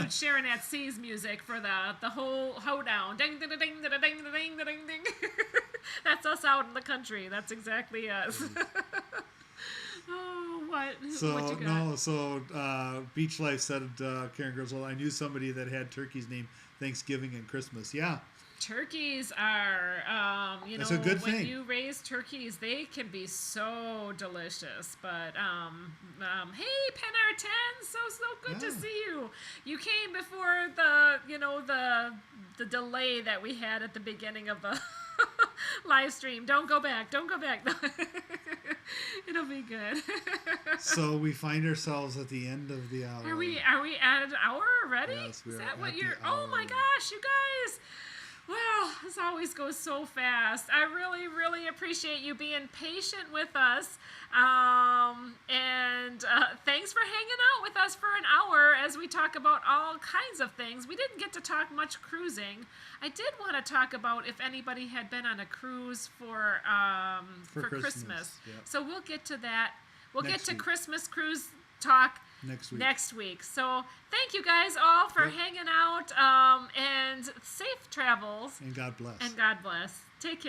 [SPEAKER 2] Sharon at Sea's music for the whole hoedown. Ding ding ding ding ding ding ding ding ding. That's us out in the country. That's exactly us. Oh, what? What you got?
[SPEAKER 3] So Beach Life said, Karen Griswold, I knew somebody that had turkeys named Thanksgiving and Christmas. Yeah.
[SPEAKER 2] Turkeys are,
[SPEAKER 3] That's a good
[SPEAKER 2] when
[SPEAKER 3] thing.
[SPEAKER 2] you raise turkeys, they can be so delicious. But, hey, Penn 10, so good to
[SPEAKER 3] Yeah.
[SPEAKER 2] see you. You came before the delay that we had at the beginning of the live stream. Don't go back. It'll be good.
[SPEAKER 3] So we find ourselves at the end of the hour.
[SPEAKER 2] Are we at an hour already?
[SPEAKER 3] Yes, we
[SPEAKER 2] Is
[SPEAKER 3] are
[SPEAKER 2] that what
[SPEAKER 3] at the
[SPEAKER 2] you're?
[SPEAKER 3] hour.
[SPEAKER 2] Oh my gosh, you guys! Well, this always goes so fast. I really, really appreciate you being patient with us. And thanks for hanging out with us for an hour as we talk about all kinds of things. We didn't get to talk much cruising. I did want to talk about if anybody had been on a cruise for Christmas.
[SPEAKER 3] Yep.
[SPEAKER 2] So we'll get to that. We'll
[SPEAKER 3] Next
[SPEAKER 2] get to
[SPEAKER 3] week.
[SPEAKER 2] Christmas cruise talk
[SPEAKER 3] Next week.
[SPEAKER 2] So thank you guys all for
[SPEAKER 3] Yep.
[SPEAKER 2] hanging out, and safe travels.
[SPEAKER 3] And God bless.
[SPEAKER 2] And God bless. Take care.